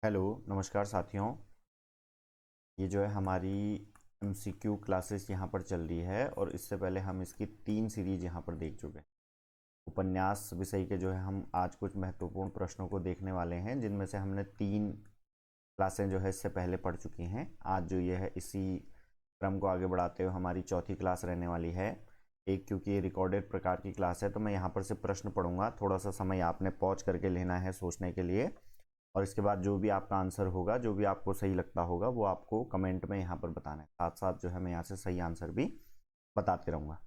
Hello नमस्कार साथियों। ये जो है हमारी एमसीक्यू क्लासेस यहाँ पर चल रही है और इससे पहले हम इसकी 3 सीरीज यहाँ पर देख चुके हैं। उपन्यास विषय के जो है हम आज कुछ महत्वपूर्ण प्रश्नों को देखने वाले हैं, जिनमें से हमने 3 क्लासें जो है इससे पहले पढ़ चुकी हैं। आज जो ये है इसी क्रम को आगे बढ़ाते हुए हमारी चौथी क्लास रहने वाली है। क्योंकि ये रिकॉर्डेड प्रकार की क्लास है तो मैं यहाँ पर से प्रश्न पढ़ूंगा। थोड़ा सा समय आपने पॉज करके लेना है सोचने के लिए, और इसके बाद जो भी आपका आंसर होगा, जो भी आपको सही लगता होगा, वो आपको कमेंट में यहाँ पर बताना है। साथ साथ जो है मैं यहाँ से सही आंसर भी बताते रहूँगा।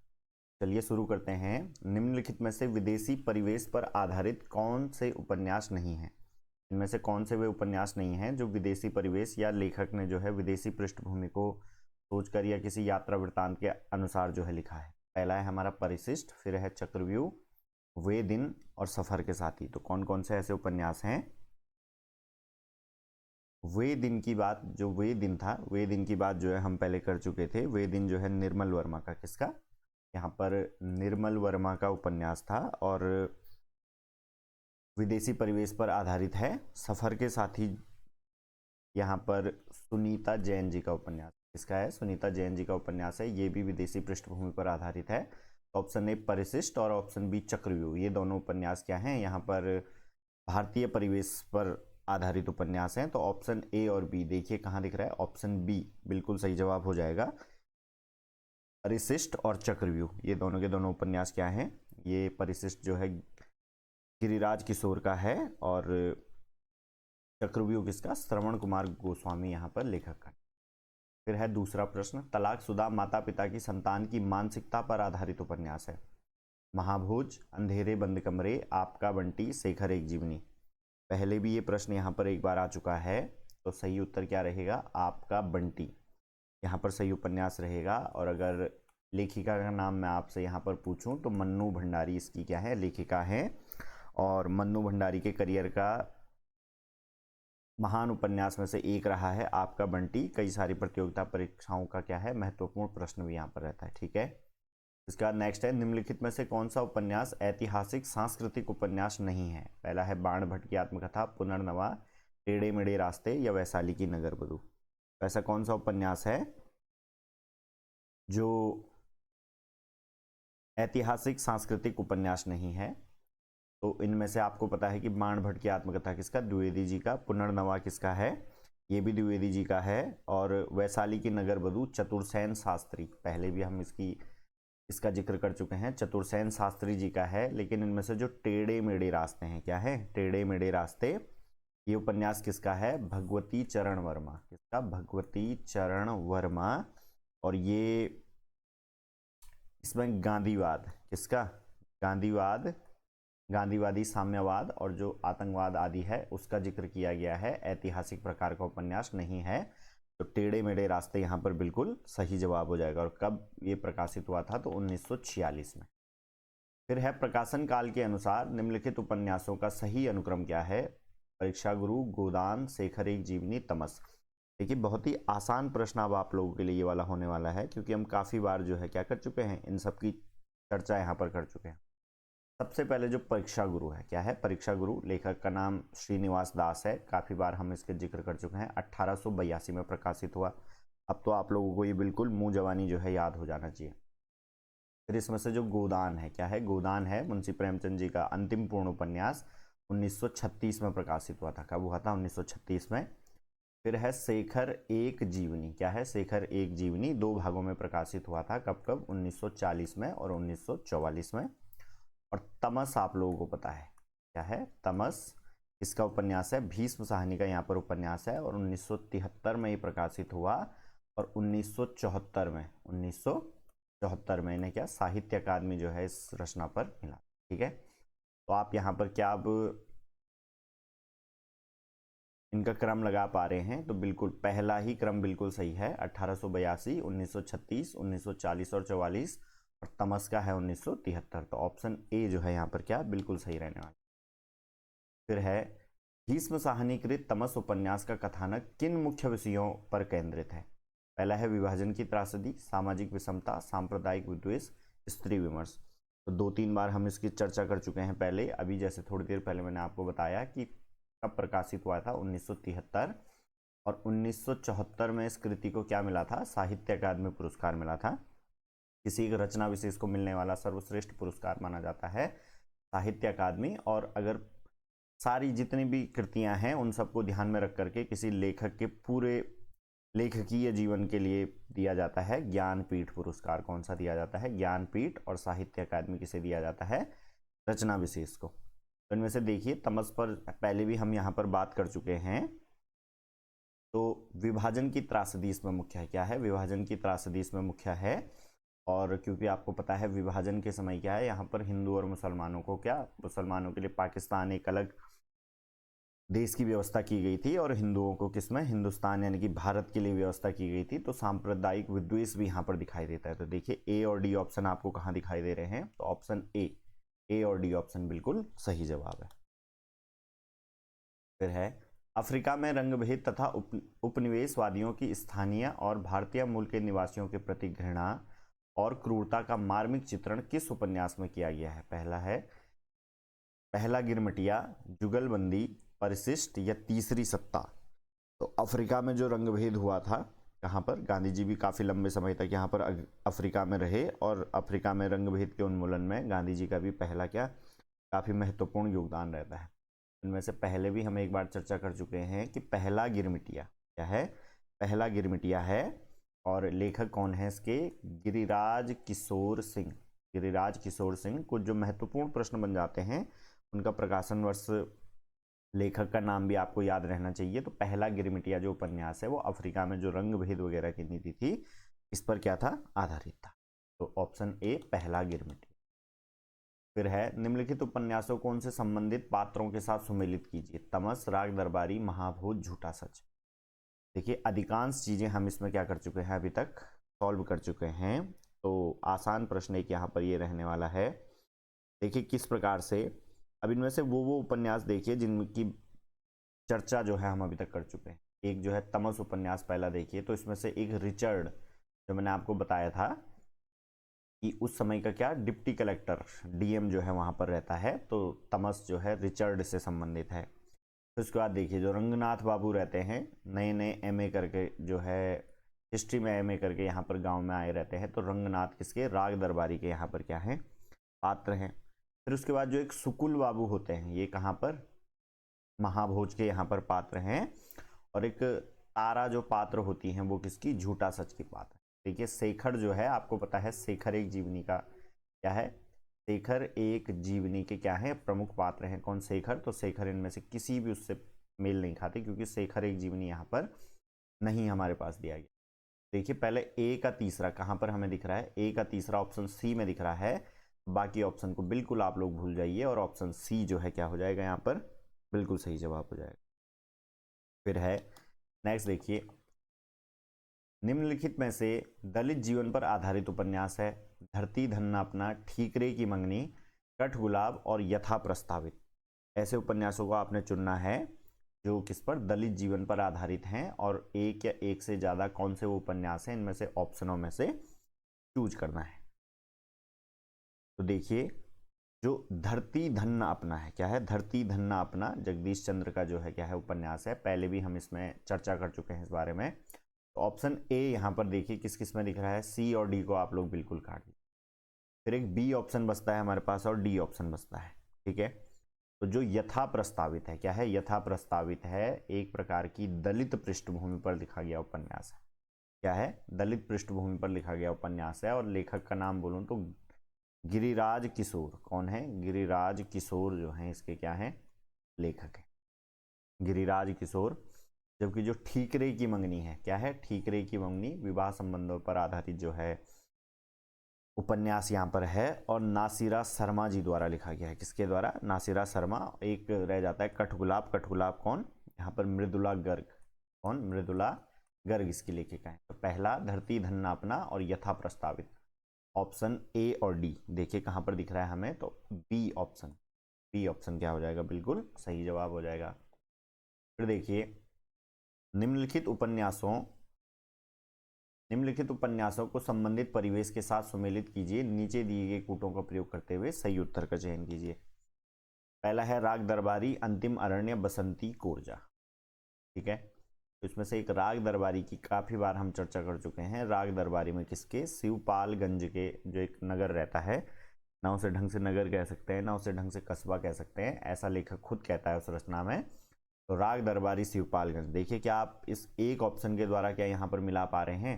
चलिए शुरू करते हैं। निम्नलिखित में से विदेशी परिवेश पर आधारित कौन से उपन्यास नहीं हैं? इनमें से कौन से वे उपन्यास नहीं हैं जो विदेशी परिवेश या लेखक ने जो है विदेशी पृष्ठभूमि को सोचकर या किसी यात्रा वृत्तांत के अनुसार जो है लिखा है? पहला है हमारा परिशिष्ट, फिर है चक्रव्यूह, वे दिन और सफर के साथी। तो कौन कौन से ऐसे उपन्यास हैं? वे दिन की बात, जो वे दिन था, वे दिन की बात जो है हम पहले कर चुके थे। वे दिन जो है निर्मल वर्मा का, किसका? यहाँ पर निर्मल वर्मा का उपन्यास था और विदेशी परिवेश पर आधारित है। सफर के साथी यहाँ पर सुनीता जैन जी का उपन्यास, किसका है? सुनीता जैन जी का उपन्यास है। ये भी विदेशी पृष्ठभूमि पर आधारित है। ऑप्शन ए परिशिष्ट और ऑप्शन बी चक्रव्यूह, ये दोनों उपन्यास क्या हैं? यहाँ पर भारतीय परिवेश पर आधारित उपन्यास हैं। तो ऑप्शन ए और बी देखिए कहाँ दिख रहा है, ऑप्शन बी बिल्कुल सही जवाब हो जाएगा। परिशिष्ट और चक्रव्यूह ये दोनों के दोनों उपन्यास क्या हैं? ये परिशिष्ट जो है गिरिराज किशोर का है और चक्रव्यूह किसका? श्रवण कुमार गोस्वामी यहाँ पर लेखक का। फिर है दूसरा प्रश्न, तलाकशुदा माता पिता की संतान की मानसिकता पर आधारित उपन्यास है। महाभोज, अंधेरे बंद कमरे, आपका बंटी, शेखर एक जीवनी। पहले भी ये प्रश्न यहाँ पर एक बार आ चुका है। तो सही उत्तर क्या रहेगा? आपका बंटी यहाँ पर सही उपन्यास रहेगा। और अगर लेखिका का नाम मैं आपसे यहाँ पर पूछूं तो मन्नू भंडारी इसकी क्या है? लेखिका है। और मन्नू भंडारी के करियर का महान उपन्यास में से एक रहा है आपका बंटी। कई सारी प्रतियोगिता परीक्षाओं का क्या है? महत्वपूर्ण प्रश्न भी यहाँ पर रहता है। ठीक है। इसका नेक्स्ट है, निम्नलिखित में से कौन सा उपन्यास ऐतिहासिक सांस्कृतिक उपन्यास नहीं है? पहला है बाण भट्ट की आत्मकथा, पुनर्नवा, टेढ़े मेढ़े रास्ते या वैशाली की नगर बधू। ऐसा कौन सा उपन्यास है जो ऐतिहासिक सांस्कृतिक उपन्यास नहीं है? तो इनमें से आपको पता है कि बाण भट्ट की आत्मकथा किसका? द्विवेदी जी का। पुनर्नवा किसका है? ये भी द्विवेदी जी का है। और वैशाली की नगर बधू चतुर्सेन शास्त्री, पहले भी हम इसका जिक्र कर चुके हैं, चतुर्सेन शास्त्री जी का है। लेकिन इनमें से जो टेढ़े मेढ़े रास्ते हैं, क्या है? टेढ़े मेढ़े रास्ते, ये उपन्यास किसका है? भगवती चरण वर्मा। किसका? भगवती चरण वर्मा। और ये इसमें गांधीवाद, किसका? गांधीवाद, गांधीवादी साम्यवाद और जो आतंकवाद आदि है उसका जिक्र किया गया है। ऐतिहासिक प्रकार का उपन्यास नहीं है। तो टेढ़े मेढ़े रास्ते यहाँ पर बिल्कुल सही जवाब हो जाएगा। और कब ये प्रकाशित हुआ था? तो 1946 में। फिर है प्रकाशन काल के अनुसार निम्नलिखित उपन्यासों का सही अनुक्रम क्या है? परीक्षा गुरु, गोदान, शेखर एक जीवनी, तमस। देखिए बहुत ही आसान प्रश्न अब आप लोगों के लिए ये वाला होने वाला है, क्योंकि हम काफ़ी बार जो है क्या कर चुके हैं, इन सब की चर्चा यहाँ पर कर चुके हैं। सबसे पहले जो परीक्षा गुरु है, क्या है? परीक्षा गुरु, लेखक का नाम श्रीनिवास दास है। काफ़ी बार हम इसके जिक्र कर चुके हैं। 1882 में प्रकाशित हुआ। अब तो आप लोगों को ये बिल्कुल मुंह जवानी जो है याद हो जाना चाहिए। फिर इसमें से जो गोदान है, क्या है? गोदान है मुंशी प्रेमचंद जी का अंतिम पूर्ण उपन्यास, 1936 में प्रकाशित हुआ था। कब हुआ था? 1936 में। फिर है शेखर एक जीवनी, क्या है? शेखर एक जीवनी 2 भागों में प्रकाशित हुआ था। कब कब? 1940 में और 1944 में। और तमस आप लोगों को पता है, क्या है? तमस इसका उपन्यास है, भीष्म साहनी का यहाँ पर उपन्यास है। और 1973 में ये प्रकाशित हुआ। और 1974 में इन्हें क्या, साहित्य अकादमी जो है इस रचना पर मिला। ठीक है। तो आप यहाँ पर क्या अब इनका क्रम लगा पा रहे हैं? तो बिल्कुल पहला ही क्रम बिल्कुल सही है। 1882, 1936, 1940 और 44। और तमस का है 1973। तो ऑप्शन ए जो है यहाँ पर क्या बिल्कुल सही रहने वाला। फिर है, भीष्म साहनीकृत तमस उपन्यास का कथानक किन मुख्य विषयों पर केंद्रित है? पहला है विभाजन की त्रासदी, सामाजिक विषमता, सांप्रदायिक विद्वेष, स्त्री विमर्श। तो 2-3 बार हम इसकी चर्चा कर चुके हैं पहले। अभी जैसे थोड़ी देर पहले मैंने आपको बताया कि कब प्रकाशित हुआ था? 1973। और 1974 में इस कृति को क्या मिला था? साहित्य अकादमी पुरस्कार मिला था। किसी एक रचना विशेष को मिलने वाला सर्वश्रेष्ठ पुरस्कार माना जाता है साहित्य अकादमी। और अगर सारी जितनी भी कृतियां हैं उन सबको ध्यान में रख करके किसी लेखक के पूरे लेखकीय जीवन के लिए दिया जाता है ज्ञानपीठ पुरस्कार। कौन सा दिया जाता है? ज्ञानपीठ। और साहित्य अकादमी किसे दिया जाता है? रचना विशेष को। तो इनमें से देखिए, तमस पर पहले भी हम यहाँ पर बात कर चुके हैं। तो विभाजन की त्रासदी इसमें मुख्य है। क्या है? विभाजन की त्रासदी इसमें मुख्य है। और क्योंकि आपको पता है विभाजन के समय क्या है, यहाँ पर हिंदू और मुसलमानों को क्या, मुसलमानों के लिए पाकिस्तान एक अलग देश की व्यवस्था की गई थी और हिंदुओं को किसमें, हिंदुस्तान यानी कि भारत के लिए व्यवस्था की गई थी। तो सांप्रदायिक विद्वेष भी यहाँ पर दिखाई देता है। तो देखिए ए और डी ऑप्शन आपको कहाँ दिखाई दे रहे हैं? तो ऑप्शन ए और डी ऑप्शन बिल्कुल सही जवाब है। फिर है, अफ्रीका में रंगभेद तथा उपनिवेशवादियों की स्थानीय और भारतीय मूल के निवासियों के प्रति घृणा और क्रूरता का मार्मिक चित्रण किस उपन्यास में किया गया है? पहला है पहला गिरमिटिया, जुगलबंदी, परिशिष्ट या तीसरी सत्ता। तो अफ्रीका में जो रंगभेद हुआ था, कहाँ पर? गांधी जी भी काफ़ी लंबे समय तक यहाँ पर अफ्रीका में रहे और अफ्रीका में रंगभेद के उन्मूलन में गांधी जी का भी पहला क्या, काफ़ी महत्वपूर्ण योगदान रहता है। इनमें से पहले भी हम एक बार चर्चा कर चुके हैं कि पहला गिरमिटिया क्या है? पहला गिरमिटिया है। और लेखक कौन है इसके? गिरिराज किशोर सिंह। गिरिराज किशोर सिंह। कुछ जो महत्वपूर्ण प्रश्न बन जाते हैं उनका प्रकाशन वर्ष, लेखक का नाम भी आपको याद रहना चाहिए। तो पहला गिरमिटिया जो उपन्यास है वो अफ्रीका में जो रंगभेद वगैरह की नीति थी इस पर क्या था? आधारित था। तो ऑप्शन ए पहला गिरमिटिया। फिर है, निम्नलिखित उपन्यासों को उनसे संबंधित पात्रों के साथ सुमेलित कीजिए। तमस, राग दरबारी, महाभूत, झूठा सच। देखिए अधिकांश चीजें हम इसमें क्या कर चुके हैं, अभी तक सॉल्व कर चुके हैं। तो आसान प्रश्न एक यहाँ पर ये रहने वाला है। देखिए किस प्रकार से, अब इनमें से वो उपन्यास देखिए जिनकी चर्चा जो है हम अभी तक कर चुके हैं। एक जो है तमस उपन्यास पहला देखिए, तो इसमें से एक रिचर्ड, जो मैंने आपको बताया था कि उस समय का क्या, डिप्टी कलेक्टर डीएम जो है वहाँ पर रहता है। तो तमस जो है रिचर्ड से संबंधित है। तो उसके बाद देखिए जो रंगनाथ बाबू रहते हैं, नए नए एमए करके जो है हिस्ट्री में एमए करके यहाँ पर गांव में आए रहते हैं। तो रंगनाथ किसके? राग दरबारी के यहाँ पर क्या है? पात्र हैं। फिर उसके बाद जो एक सुकुल बाबू होते हैं, ये कहाँ पर? महाभोज के यहाँ पर पात्र हैं। और एक तारा जो पात्र होती हैं वो किसकी? झूठा सच की पात्र। देखिए शेखर जो है, आपको पता है शेखर एक जीवनी का क्या है? शेखर एक जीवनी के क्या है? प्रमुख पात्र हैं। कौन? शेखर। तो शेखर इनमें से किसी भी उससे मेल नहीं खाते क्योंकि शेखर एक जीवनी यहाँ पर नहीं हमारे पास दिया गया। देखिए पहले ए का तीसरा कहाँ पर हमें दिख रहा है? ए का तीसरा ऑप्शन सी में दिख रहा है। बाकी ऑप्शन को बिल्कुल आप लोग भूल जाइए और ऑप्शन सी जो है क्या हो जाएगा यहाँ पर? बिल्कुल सही जवाब हो जाएगा। फिर है नेक्स्ट देखिए, निम्नलिखित में से दलित जीवन पर आधारित उपन्यास है। धरती धन्ना अपना, ठीकरे की मंगनी, कठगुलाब और यथा प्रस्तावित। ऐसे उपन्यासों को आपने चुनना है जो किस पर? दलित जीवन पर आधारित हैं। और एक या एक से ज्यादा कौन से वो उपन्यास हैं, इनमें से ऑप्शनों में से चूज करना है। तो देखिए जो धरती धन्ना अपना है, क्या है? धरती धन्ना अपना जगदीश चंद्र का जो है क्या है? उपन्यास है। पहले भी हम इसमें चर्चा कर चुके हैं इस बारे में। तो ऑप्शन ए यहाँ पर देखिए किस किस में दिख रहा है? सी और डी को आप लोग बिल्कुल काट दीजिए। फिर एक बी ऑप्शन बचता है हमारे पास और डी ऑप्शन बचता है। ठीक है, तो जो यथा प्रस्तावित है, क्या है? यथा प्रस्तावित है एक प्रकार की दलित पृष्ठभूमि पर लिखा गया उपन्यास है। क्या है? दलित पृष्ठभूमि पर लिखा गया उपन्यास है। और लेखक का नाम बोलूं तो गिरिराज किशोर। कौन है? गिरिराज किशोर जो है इसके क्या है? लेखक है गिरिराज किशोर। जबकि जो ठीकरे की मंगनी है, क्या है? ठीकरे की मंगनी विवाह संबंधों पर आधारित जो है उपन्यास यहाँ पर है और नासिरा शर्मा जी द्वारा लिखा गया है। किसके द्वारा? नासिरा शर्मा। एक रह जाता है कठगुलाब। कठगुलाब कौन? यहाँ पर मृदुला गर्ग। कौन? मृदुला गर्ग इसकी लेखिका है। तो पहला धरती धन्ना अपना और यथा प्रस्तावित, ऑप्शन ए और डी। देखिए कहाँ पर दिख रहा है हमें? तो बी ऑप्शन। बी ऑप्शन क्या हो जाएगा? बिल्कुल सही जवाब हो जाएगा। फिर देखिए निम्नलिखित उपन्यासों को संबंधित परिवेश के साथ सुमेलित कीजिए। नीचे दिए गए कूटों का प्रयोग करते हुए सही उत्तर का चयन कीजिए। पहला है राग दरबारी, अंतिम अरण्य, बसंती, कोरजा। ठीक है, तो इसमें से एक राग दरबारी की काफ़ी बार हम चर्चा कर चुके हैं। राग दरबारी में किसके, शिवपालगंज के जो एक नगर रहता है, ना उसे ढंग से नगर कह सकते हैं, ना उसे ढंग से कस्बा कह सकते हैं, ऐसा लेखक खुद कहता है उस रचना में। तो राग दरबारी शिवपालगंज। देखिए क्या आप इस एक ऑप्शन के द्वारा क्या यहाँ पर मिला पा रहे हैं?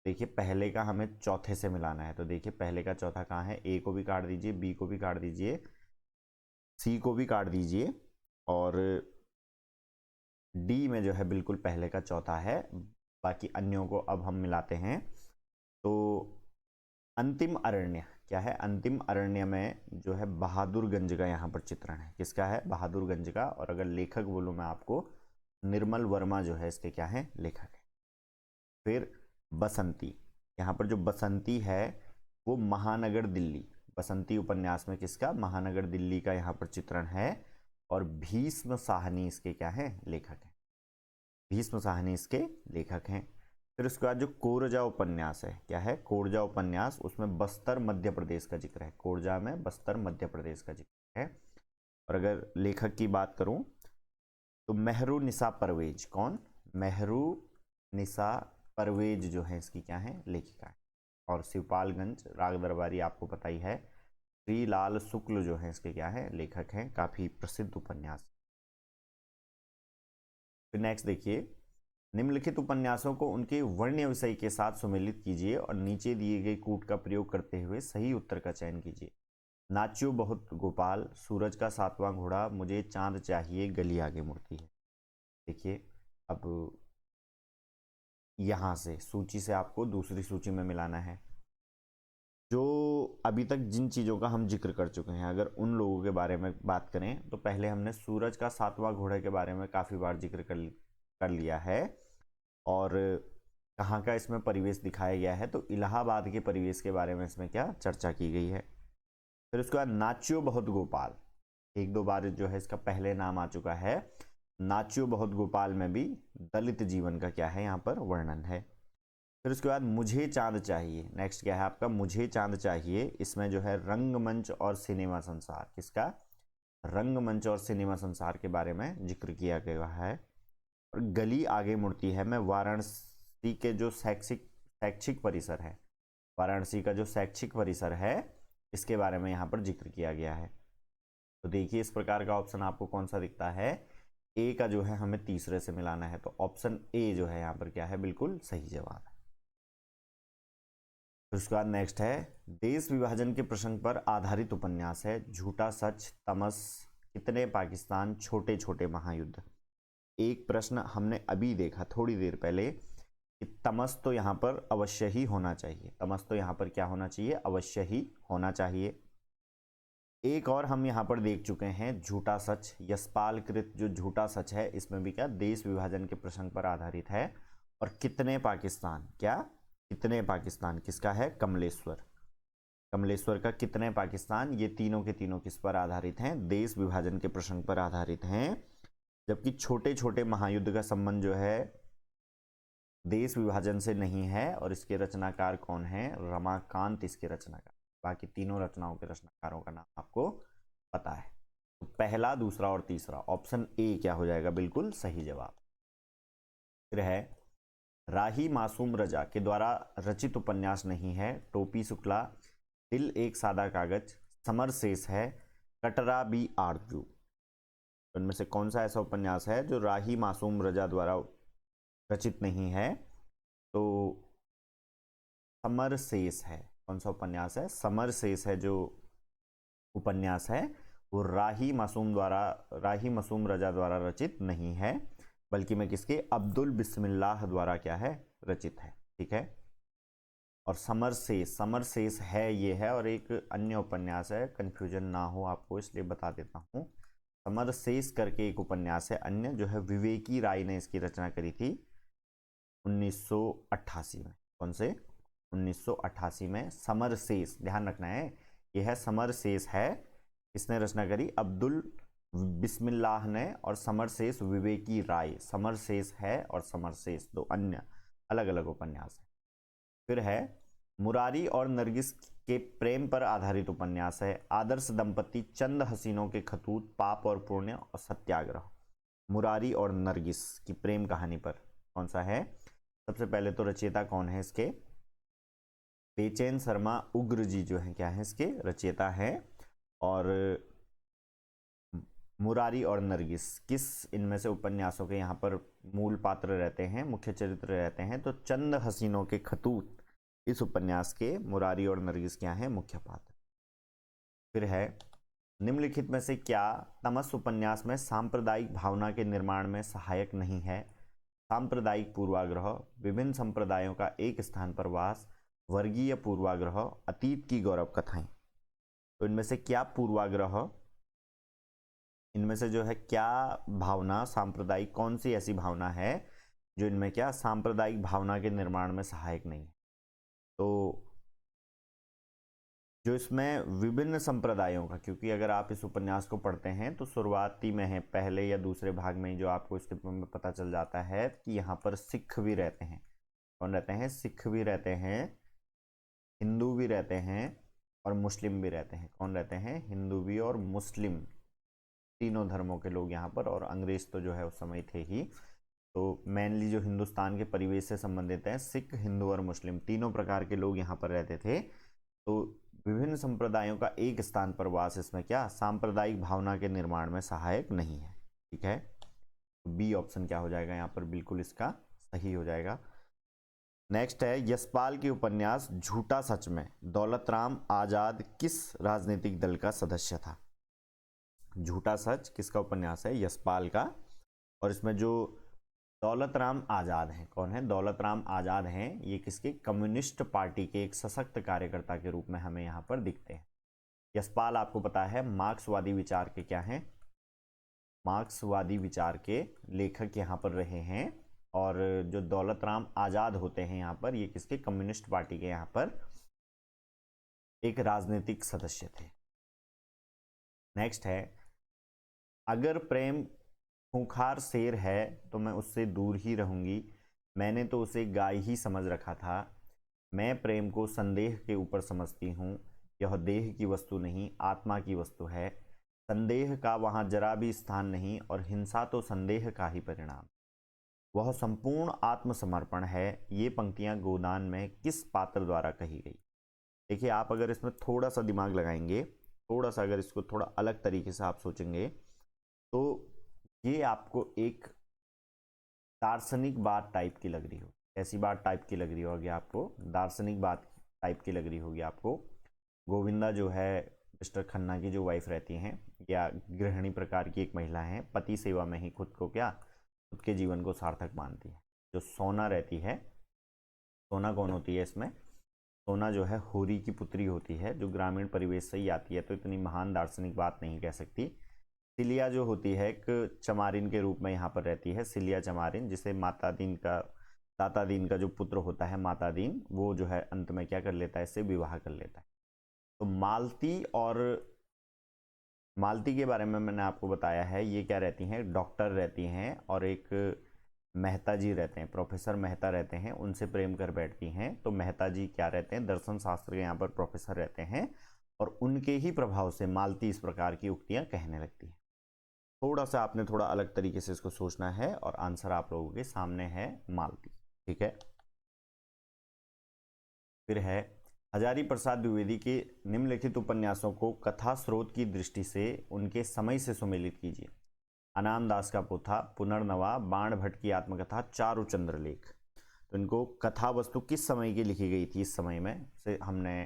देखिए पहले का हमें चौथे से मिलाना है, तो देखिए पहले का चौथा कहाँ है, ए को भी काट दीजिए, बी को भी काट दीजिए, सी को भी काट दीजिए, और डी में जो है बिल्कुल पहले का चौथा है। बाकी अन्यों को अब हम मिलाते हैं। तो अंतिम अरण्य क्या है, अंतिम अरण्य में जो है बहादुरगंज का यहाँ पर चित्रण है। किसका है, बहादुरगंज का। और अगर लेखक बोलूँ मैं आपको, निर्मल वर्मा जो है इसके क्या है, लेखक है। फिर बसंती, यहाँ पर जो बसंती है वो महानगर दिल्ली, बसंती उपन्यास में किसका, महानगर दिल्ली का यहाँ पर चित्रण है। और भीष्म साहनी इसके क्या है, लेखक हैं। भीष्म साहनी इसके लेखक हैं। फिर उसके बाद जो कोरजा उपन्यास है, क्या है, कोरजा उपन्यास, उसमें बस्तर मध्य प्रदेश का जिक्र है। कोरजा में बस्तर मध्य प्रदेश का जिक्र है। और अगर लेखक की बात करूं तो मेहरू निसा परवेज, कौन, मेहरू निसा परवेज जो है इसकी क्या है, लेखिका है। और शिवपालगंज राग दरबारी आपको पता ही है, श्रीलाल शुक्ल जो है इसके क्या है, लेखक हैं। काफी प्रसिद्ध उपन्यास। फिर नेक्स्ट देखिए, निम्नलिखित उपन्यासों को उनके वर्ण्य विषय के साथ सुमेलित कीजिए और नीचे दिए गए कूट का प्रयोग करते हुए सही उत्तर का चयन कीजिए। नाच्यो बहुत गोपाल, सूरज का सातवां घोड़ा, मुझे चांद चाहिए, गली आगे मुड़ती है। देखिए अब यहाँ से सूची से आपको दूसरी सूची में मिलाना है। जो अभी तक जिन चीज़ों का हम जिक्र कर चुके हैं, अगर उन लोगों के बारे में बात करें तो पहले हमने सूरज का सातवां घोड़े के बारे में काफ़ी बार जिक्र कर लिया है। और कहाँ का इसमें परिवेश दिखाया गया है, तो इलाहाबाद के परिवेश के बारे में इसमें क्या चर्चा की गई है। फिर उसके बाद नाच्यो बहुत गोपाल, एक दो बार जो है इसका पहले नाम आ चुका है। नाच्यो बहुत गोपाल में भी दलित जीवन का क्या है यहाँ पर वर्णन है। फिर उसके बाद मुझे चांद चाहिए, नेक्स्ट क्या है आपका, मुझे चांद चाहिए, इसमें जो है रंगमंच और सिनेमा संसार, किसका, रंगमंच और सिनेमा संसार के बारे में जिक्र किया गया है। और गली आगे मुड़ती है में वाराणसी के जो शैक्षिक परिसर है, वाराणसी का जो शैक्षिक परिसर है, इसके बारे में यहाँ पर जिक्र किया गया है। तो देखिए इस प्रकार का ऑप्शन आपको कौन सा दिखता है, ए का जो है हमें तीसरे से मिलाना है, तो ऑप्शन ए जो है यहाँ पर क्या है, बिल्कुल सही जवाब है। फिर उसके बाद नेक्स्ट है, देश विभाजन के प्रसंग पर आधारित उपन्यास है, झूठा सच, तमस, कितने पाकिस्तान, छोटे छोटे महायुद्ध। एक प्रश्न हमने अभी देखा थोड़ी देर पहले कि तमस तो यहाँ पर अवश्य ही होना चाहिए, तमस तो यहाँ पर क्या होना चाहिए, अवश्य ही होना चाहिए। एक और हम यहाँ पर देख चुके हैं, झूठा सच, यशपाल कृत जो झूठा सच है, इसमें भी क्या देश विभाजन के प्रसंग पर आधारित है। और कितने पाकिस्तान, क्या, कितने पाकिस्तान किसका है, कमलेश्वर, कमलेश्वर का कितने पाकिस्तान, ये तीनों के तीनों किस पर आधारित हैं, देश विभाजन के प्रसंग पर आधारित हैं। जबकि छोटे छोटे महायुद्ध का संबंध जो है देश विभाजन से नहीं है। और इसके रचनाकार कौन है, रमाकांत इसके रचनाकार। बाकी तीनों रचनाओं के रचनाकारों का नाम आपको पता है। तो पहला, दूसरा और तीसरा, ऑप्शन ए क्या हो जाएगा, बिल्कुल सही जवाब। फिर है, राही मासूम रजा के द्वारा रचित उपन्यास नहीं है, टोपी शुक्ला, दिल एक सादा कागज, समर शेष है, कटरा बी आरजू। उनमें से कौन सा ऐसा उपन्यास है जो राही मासूम रजा द्वारा रचित नहीं है, तो समर शेष है। कौन सा उपन्यास है, समर शेष है जो उपन्यास है, वो राही मासूम रजा द्वारा रचित नहीं है, बल्कि में किसके, अब्दुल बिस्मिल्लाह द्वारा क्या है, रचित है। ठीक है, और समर शेष है ये है, और एक अन्य उपन्यास है, कंफ्यूजन ना हो आपको इसलिए बता देता हूँ। समर शेष करके एक उपन्यास है अन्य, जो है विवेकी राय ने इसकी रचना करी थी 1988 में। कौन से, 1988 में। समर शेष ध्यान रखना है, यह है समर शेष है, इसने रचना करी अब्दुल बिस्मिल्लाह ने, और समर शेष विवेकी राय। समर शेष है और समर शेष दो अन्य अलग अलग उपन्यास है। फिर है, मुरारी और नरगिस के प्रेम पर आधारित उपन्यास है। आदर्श दंपति, चंद हसीनों के खतूत, पाप और पुण्य और सत्याग्रह। मुरारी और नरगिस की प्रेम कहानी पर कौन सा है? सबसे पहले तो रचयिता कौन है इसके? बेचैन शर्मा उग्र जी जो है क्या है इसके रचयिता है। और मुरारी और नरगिस किस इनमें से उपन्यासों के यहाँ पर मूल पात्र रहते हैं, मुख्य चरित्र रहते हैं? तो चंद हसीनों के खतूत इस उपन्यास के मुरारी और नरगिस क्या हैं? मुख्य पात्र। फिर है, निम्नलिखित में से क्या तमस उपन्यास में सांप्रदायिक भावना के निर्माण में सहायक नहीं है? सांप्रदायिक पूर्वाग्रह, विभिन्न संप्रदायों का एक स्थान पर वास, वर्गीय पूर्वाग्रह, अतीत की गौरव कथाएं। तो इनमें से क्या पूर्वाग्रह, इनमें से जो है क्या भावना सांप्रदायिक, कौन सी ऐसी भावना है जो इनमें क्या सांप्रदायिक भावना के निर्माण में सहायक नहीं है? तो जो इसमें विभिन्न संप्रदायों का, क्योंकि अगर आप इस उपन्यास को पढ़ते हैं तो शुरुआती में है, पहले या दूसरे भाग में जो आपको इसके में पता चल जाता है कि यहाँ पर सिख भी रहते हैं। कौन रहते हैं? सिख भी रहते हैं, हिंदू भी रहते हैं और मुस्लिम भी रहते हैं। कौन रहते हैं? हिंदू भी और मुस्लिम, तीनों धर्मों के लोग यहाँ पर। और अंग्रेज तो जो है उस समय थे ही, तो मेनली जो हिंदुस्तान के परिवेश से संबंधित हैं, सिख, हिंदू और मुस्लिम तीनों प्रकार के लोग यहाँ पर रहते थे। तो विभिन्न संप्रदायों का एक स्थान पर वास इसमें क्या सांप्रदायिक भावना के निर्माण में सहायक नहीं है। ठीक है, तो बी ऑप्शन क्या हो जाएगा यहाँ पर? बिल्कुल इसका सही हो जाएगा। नेक्स्ट है, यशपाल के उपन्यास झूठा सच में दौलत राम आजाद किस राजनीतिक दल का सदस्य था? झूठा सच किसका उपन्यास है? यशपाल का। और इसमें जो दौलत राम आजाद हैं, कौन है? दौलत राम आजाद हैं, ये किसके? कम्युनिस्ट पार्टी के एक सशक्त कार्यकर्ता के रूप में हमें यहाँ पर दिखते हैं। यशपाल आपको पता है मार्क्सवादी विचार के क्या हैं? मार्क्सवादी विचार के लेखक यहाँ पर रहे हैं। और जो दौलत राम आजाद होते हैं यहाँ पर, ये किसके? कम्युनिस्ट पार्टी के यहाँ पर एक राजनीतिक सदस्य थे। नेक्स्ट है, अगर प्रेम खूंखार शेर है तो मैं उससे दूर ही रहूंगी, मैंने तो उसे गाय ही समझ रखा था। मैं प्रेम को संदेह के ऊपर समझती हूँ, यह देह की वस्तु नहीं आत्मा की वस्तु है। संदेह का वहाँ जरा भी स्थान नहीं और हिंसा तो संदेह का ही परिणाम। वह संपूर्ण आत्मसमर्पण है। ये पंक्तियाँ गोदान में किस पात्र द्वारा कही गई? देखिए, आप अगर इसमें थोड़ा सा दिमाग लगाएंगे, थोड़ा सा अगर इसको थोड़ा अलग तरीके से आप सोचेंगे, तो ये आपको एक दार्शनिक बात टाइप की लग रही हो। ऐसी बात टाइप की लग रही होगी आपको, दार्शनिक बात टाइप की लग रही होगी आपको। गोविंदा जो है मिस्टर खन्ना की जो वाइफ रहती हैं, या गृहिणी प्रकार की एक महिला है, पति सेवा में ही खुद को क्या, खुद के जीवन को सार्थक मानती है। जो सोना रहती है, सोना कौन होती है इसमें? सोना जो है होरी की पुत्री होती है, जो ग्रामीण परिवेश से ही आती है, तो इतनी महान दार्शनिक बात नहीं कह सकती। सिलिया जो होती है एक चमारिन के रूप में यहाँ पर रहती है, सिलिया चमारिन, जिसे माता दीन का, दाता दीन का जो पुत्र होता है माता दीन, वो जो है अंत में क्या कर लेता है? इससे विवाह कर लेता है। तो मालती, और मालती के बारे में मैंने आपको बताया है, ये क्या रहती हैं? डॉक्टर रहती हैं, और एक मेहता जी रहते हैं, प्रोफेसर मेहता रहते हैं, उनसे प्रेम कर बैठती हैं। तो मेहता जी क्या रहते हैं? दर्शन शास्त्र के यहाँ पर प्रोफेसर रहते हैं, और उनके ही प्रभाव से मालती इस प्रकार की उक्तियाँ कहने लगती है। थोड़ा सा आपने थोड़ा अलग तरीके से इसको सोचना है, और आंसर आप लोगों के सामने है मालती। ठीक है, फिर है, हजारी प्रसाद द्विवेदी के निम्नलिखित उपन्यासों को कथा स्रोत की दृष्टि से उनके समय से सुमेलित कीजिए। अनाम दास का पोथा, पुनर्नवा, बाण भट्ट की आत्मकथा, चारुचंद्र लेख। तो इनको कथा वस्तु किस समय की लिखी गई थी, इस समय में से हमने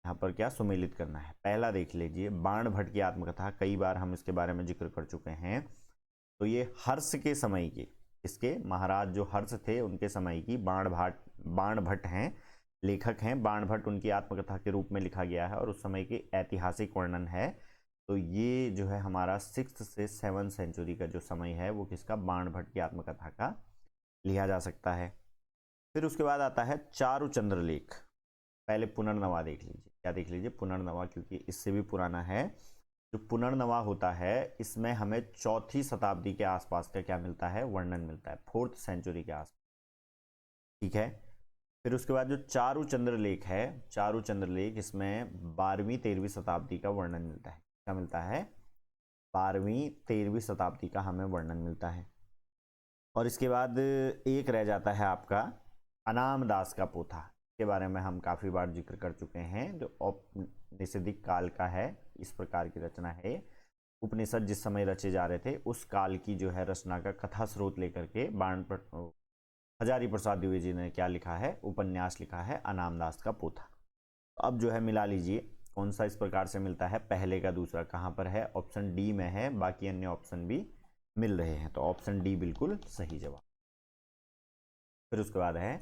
यहाँ पर क्या सुमेलित करना है। पहला देख लीजिए, बाण भट्ट की आत्मकथा, कई बार हम इसके बारे में जिक्र कर चुके हैं। तो ये हर्ष के समय की, इसके महाराज जो हर्ष थे उनके समय की बाण भट्ट हैं, लेखक हैं। बाण भट्ट उनकी आत्मकथा के रूप में लिखा गया है, और उस समय की ऐतिहासिक वर्णन है। तो ये जो है हमारा 6th से 7th सेंचुरी का जो समय है, वो किसका? बाण भट्ट की आत्मकथा का लिया जा सकता है। फिर उसके बाद आता है चारुचंद्र लेख। पहले पुनर्नवा देख लीजिए, क्या देख लीजिए? पुनर्नवा, क्योंकि इससे भी पुराना है। जो पुनर्नवा होता है, इसमें हमें 4वीं शताब्दी के आसपास का क्या मिलता है? वर्णन मिलता है, 4th सेंचुरी के आसपास। ठीक है, फिर उसके बाद जो चारुचंद्र लेख है, चारुचंद्र लेख, इसमें 12वीं 13वीं शताब्दी का वर्णन मिलता है। क्या मिलता है? 12वीं 13वीं शताब्दी का हमें वर्णन मिलता है। और इसके बाद एक रह जाता है आपका अनाम दास का पोथा, के बारे में हम काफ़ी बार जिक्र कर चुके हैं, जो औपनिषदिक काल का है, इस प्रकार की रचना है। उपनिषद जिस समय रचे जा रहे थे उस काल की जो है रचना का कथा स्रोत लेकर के हजारी प्रसाद द्विवेदी जी ने क्या लिखा है? उपन्यास लिखा है अनाम दास का पोथा। अब जो है मिला लीजिए कौन सा इस प्रकार से मिलता है, पहले का दूसरा कहाँ पर है? ऑप्शन डी में है, बाकी अन्य ऑप्शन भी मिल रहे हैं, तो ऑप्शन डी बिल्कुल सही जवाब। फिर उसके बाद है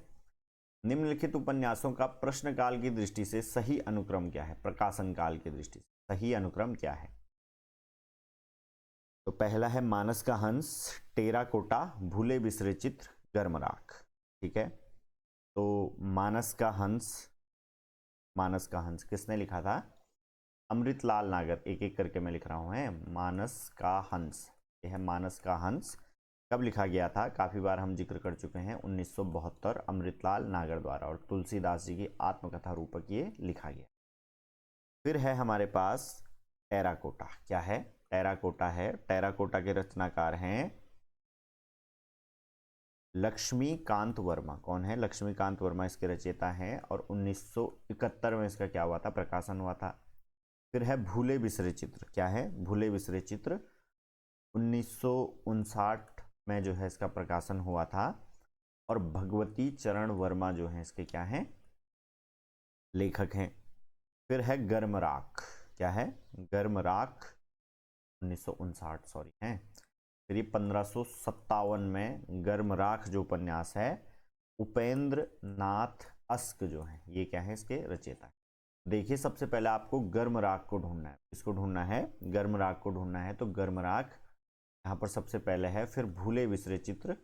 निम्नलिखित उपन्यासों का प्रश्न काल की दृष्टि से सही अनुक्रम क्या है? प्रकाशन काल की दृष्टि से सही अनुक्रम क्या है? तो पहला है मानस का हंस, टेराकोटा, भूले बिसरे चित्र, गर्मराख। ठीक है, तो मानस का हंस, मानस का हंस किसने लिखा था? अमृतलाल नागर। एक एक करके मैं लिख रहा हूं, है मानस का हंस। यह है मानस का हंस। कब लिखा गया था? काफ़ी बार हम जिक्र कर चुके हैं, 1972 अमृतलाल नागर द्वारा, और तुलसीदास जी की आत्मकथा रूपक ये लिखा गया। फिर है हमारे पास टेराकोटा। क्या है? टेराकोटा है। टेराकोटा के रचनाकार हैं लक्ष्मीकांत वर्मा। कौन है? लक्ष्मीकांत वर्मा इसके रचयिता हैं, और 1971 में इसका क्या हुआ था? प्रकाशन हुआ था। फिर है भूले बिसरे चित्र। क्या है? भूले बिसरे चित्र 1959 में जो है इसका प्रकाशन हुआ था, और भगवती चरण वर्मा जो है इसके क्या हैं? लेखक हैं। फिर है गर्मराख। क्या है? गर्मराख 1959 सॉरी है। फिर ये 1557 में गर्मराख जो उपन्यास है, उपेंद्र नाथ अस्क जो है ये क्या है? इसके रचयिता है। देखिए सबसे पहले आपको गर्मराख को ढूंढना है। इसको ढूंढना है, गर्मराख को ढूंढना है, तो गर्मराख यहाँ पर सबसे पहले है। फिर भूले बिसरे चित्र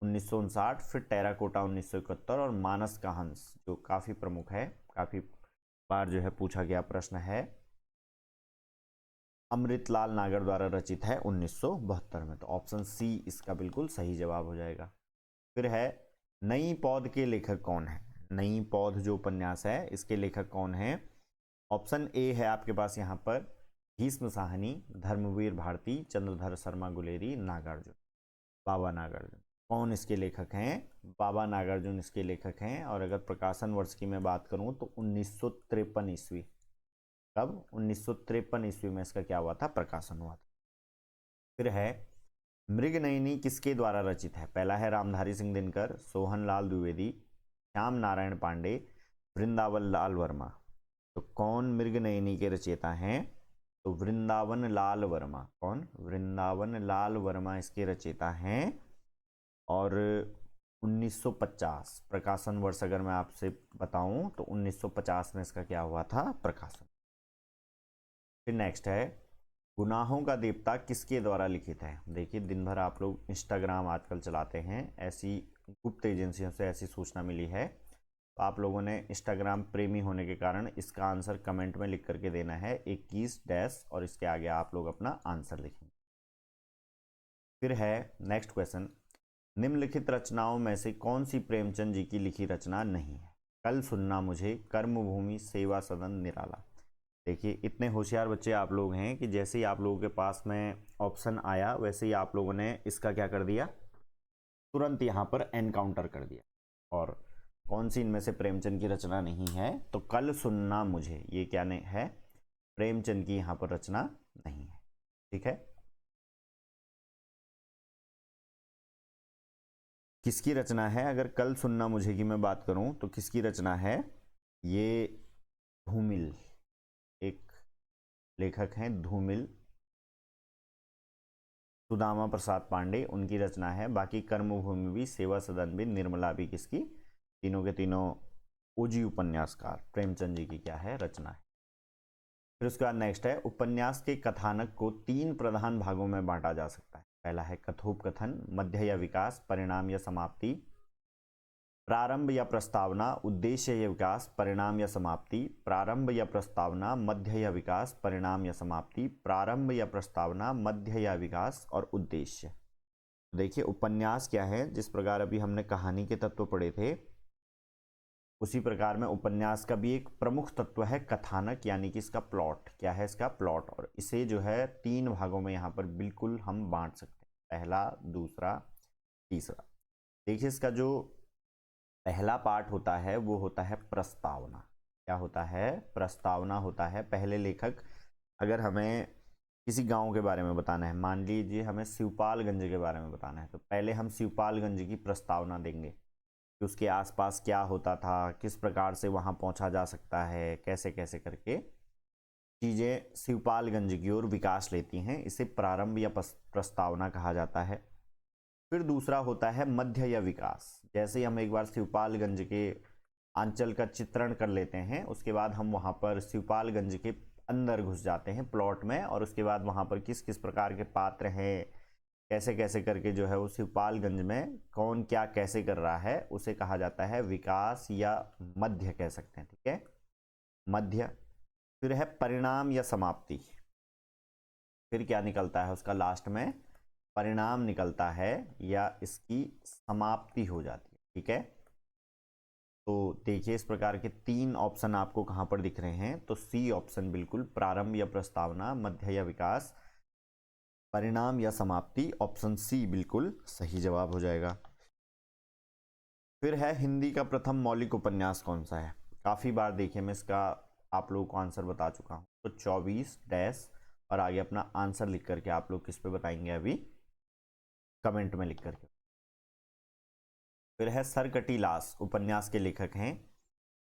1959, फिर टेराकोटा 1971, और मानस का हंस जो काफ़ी प्रमुख है, काफ़ी बार जो है पूछा गया प्रश्न है, अमृतलाल नागर द्वारा रचित है 1972 में। तो ऑप्शन सी इसका बिल्कुल सही जवाब हो जाएगा। फिर है नई पौध के लेखक कौन है? नई पौध जो उपन्यास है इसके लेखक कौन है? ऑप्शन ए है आपके पास यहाँ पर भीष्म साहनी, धर्मवीर भारती, चंद्रधर शर्मा गुलेरी, नागार्जुन, बाबा नागार्जुन। कौन इसके लेखक हैं? बाबा नागार्जुन इसके लेखक हैं। और अगर प्रकाशन वर्ष की मैं बात करूं तो 1953 ईस्वी। कब? 1953 ईस्वी में इसका क्या हुआ था? प्रकाशन हुआ था। फिर है मृगनयनी किसके द्वारा रचित है? पहला है रामधारी सिंह दिनकर, सोहन लाल द्विवेदी, श्याम नारायण पांडे, वृंदावन लाल वर्मा। तो कौन मृगनयनी के रचयिता हैं? तो वृंदावन लाल वर्मा। कौन? वृंदावन लाल वर्मा इसके रचयिता हैं। और 1950 प्रकाशन वर्ष अगर मैं आपसे बताऊं तो 1950 में इसका क्या हुआ था? प्रकाशन। फिर नेक्स्ट है गुनाहों का देवता किसके द्वारा लिखित है? देखिए दिन भर आप लोग इंस्टाग्राम आजकल चलाते हैं, ऐसी गुप्त एजेंसियों से ऐसी सूचना मिली है, तो आप लोगों ने इंस्टाग्राम प्रेमी होने के कारण इसका आंसर कमेंट में लिख करके देना है 21 डैश, और इसके आगे आप लोग अपना आंसर लिखेंगे। फिर है नेक्स्ट क्वेश्चन, निम्नलिखित रचनाओं में से कौन सी प्रेमचंद जी की लिखी रचना नहीं है? कल सुनना मुझे, कर्मभूमि, सेवा सदन, निराला। देखिए इतने होशियार बच्चे आप लोग हैं कि जैसे ही आप लोगों के पास में ऑप्शन आया वैसे ही आप लोगों ने इसका क्या कर दिया? तुरंत यहाँ पर एनकाउंटर कर दिया। और कौन सी इनमें से प्रेमचंद की रचना नहीं है? तो कल सुनना मुझे, ये क्या नहीं है? प्रेमचंद की यहाँ पर रचना नहीं है। ठीक है, किसकी रचना है? अगर कल सुनना मुझे की मैं बात करूं तो किसकी रचना है? ये धूमिल, एक लेखक हैं धूमिल, सुदामा प्रसाद पांडे, उनकी रचना है। बाकी कर्मभूमि भी, सेवा सदन भी, निर्मला भी किसकी? तीनों के तीनों ओजी उपन्यासकार प्रेमचंद जी की क्या है? रचना है। फिर उसके बाद नेक्स्ट है उपन्यास के कथानक को 3 प्रधान भागों में बांटा जा सकता है। पहला है कथोपकथन, मध्य या विकास, परिणाम या समाप्ति, प्रारंभ या प्रस्तावना, उद्देश्य या विकास, परिणाम या समाप्ति, प्रारंभ या प्रस्तावना, मध्य या विकास, परिणाम या समाप्ति, प्रारंभ या प्रस्तावना, मध्य या विकास, और उद्देश्य। देखिए उपन्यास क्या है? जिस प्रकार अभी हमने कहानी के तत्व पढ़े थे, उसी प्रकार में उपन्यास का भी एक प्रमुख तत्व है कथानक, यानी कि इसका प्लॉट। क्या है इसका प्लॉट, और इसे जो है 3 भागों में यहाँ पर बिल्कुल हम बांट सकते हैं, पहला, दूसरा, तीसरा। देखिए इसका जो पहला पार्ट होता है वो होता है प्रस्तावना। क्या होता है, प्रस्तावना होता है। पहले लेखक अगर हमें किसी गांव के बारे में बताना है, मान लीजिए हमें शिवपालगंज के बारे में बताना है, तो पहले हम शिवपालगंज की प्रस्तावना देंगे कि उसके आसपास क्या होता था, किस प्रकार से वहां पहुंचा जा सकता है, कैसे कैसे करके चीजें शिवपालगंज की ओर विकास लेती हैं। इसे प्रारंभ या प्रस्तावना कहा जाता है। फिर दूसरा होता है मध्य या विकास। जैसे ही हम एक बार शिवपालगंज के अंचल का चित्रण कर लेते हैं, उसके बाद हम वहां पर शिवपालगंज के अंदर घुस जाते हैं प्लॉट में, और उसके बाद वहां पर किस किस प्रकार के पात्र हैं, कैसे कैसे करके जो है वो शिवपालगंज में कौन क्या कैसे कर रहा है, उसे कहा जाता है विकास या मध्य कह सकते हैं। ठीक है, मध्य। फिर है परिणाम या समाप्ति। फिर क्या निकलता है उसका लास्ट में, परिणाम निकलता है या इसकी समाप्ति हो जाती है। ठीक है, तो देखिए इस प्रकार के 3 ऑप्शन आपको कहां पर दिख रहे हैं, तो सी ऑप्शन बिल्कुल, प्रारंभ या प्रस्तावना, मध्य या विकास, परिणाम या समाप्ति, ऑप्शन सी बिल्कुल सही जवाब हो जाएगा। फिर है हिंदी का प्रथम मौलिक उपन्यास कौन सा है। काफी बार देखिए मैं इसका आप लोगों को आंसर बता चुका हूं, तो 24 डैश और आगे अपना आंसर लिख करके आप लोग किस पे बताएंगे अभी कमेंट में लिख करके। फिर है सरकटी लाश उपन्यास के लेखक हैं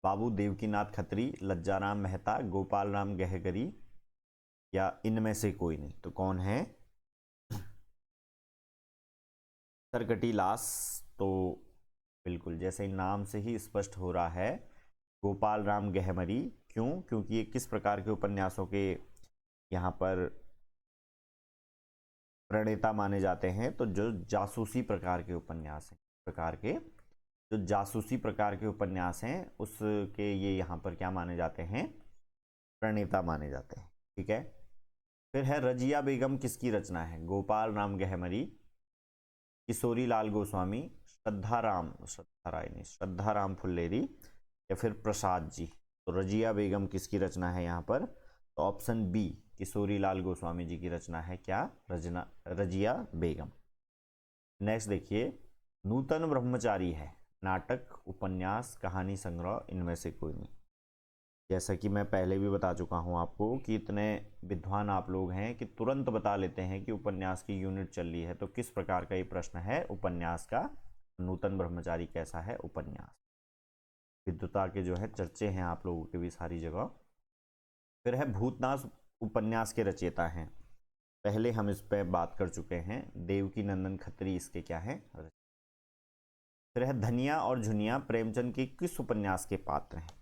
बाबू देवकीनाथ खत्री, लज्जाराम मेहता, गोपाल राम गहगरी, या इनमें से कोई नहीं। तो कौन है सरकटी लाश, तो बिल्कुल जैसे नाम से ही स्पष्ट हो रहा है, गोपाल राम गहमरी। क्यों, क्योंकि ये किस प्रकार के उपन्यासों के यहाँ पर प्रणेता माने जाते हैं, तो जो जासूसी प्रकार के उपन्यास हैं, प्रकार के जो जासूसी प्रकार के उपन्यास हैं उसके ये यहाँ पर क्या माने जाते हैं, प्रणेता माने जाते हैं। ठीक है, फिर है रजिया बेगम किसकी रचना है, गोपाल राम गहमरी, किशोरी लाल गोस्वामी, श्रद्धा राम फुल्लेरी, या फिर प्रसाद जी। तो रजिया बेगम किसकी रचना है यहाँ पर, तो ऑप्शन बी किशोरी लाल गोस्वामी जी की रचना है। क्या, रजिया बेगम। नेक्स्ट देखिए, नूतन ब्रह्मचारी है नाटक, उपन्यास, कहानी संग्रह, इनमें से कोई नहीं। जैसा कि मैं पहले भी बता चुका हूं आपको कि इतने विद्वान आप लोग हैं कि तुरंत बता लेते हैं कि उपन्यास की यूनिट चल रही है, तो किस प्रकार का ये प्रश्न है उपन्यास का, नूतन ब्रह्मचारी कैसा है उपन्यास। विद्वता के जो है चर्चे हैं आप लोगों के भी सारी जगह। फिर है भूतनाथ उपन्यास के रचयिता हैं, पहले हम इस पर बात कर चुके हैं, देवकी नंदन खत्री इसके क्या है। फिर है धनिया और झुनिया प्रेमचंद के किस उपन्यास के पात्र हैं।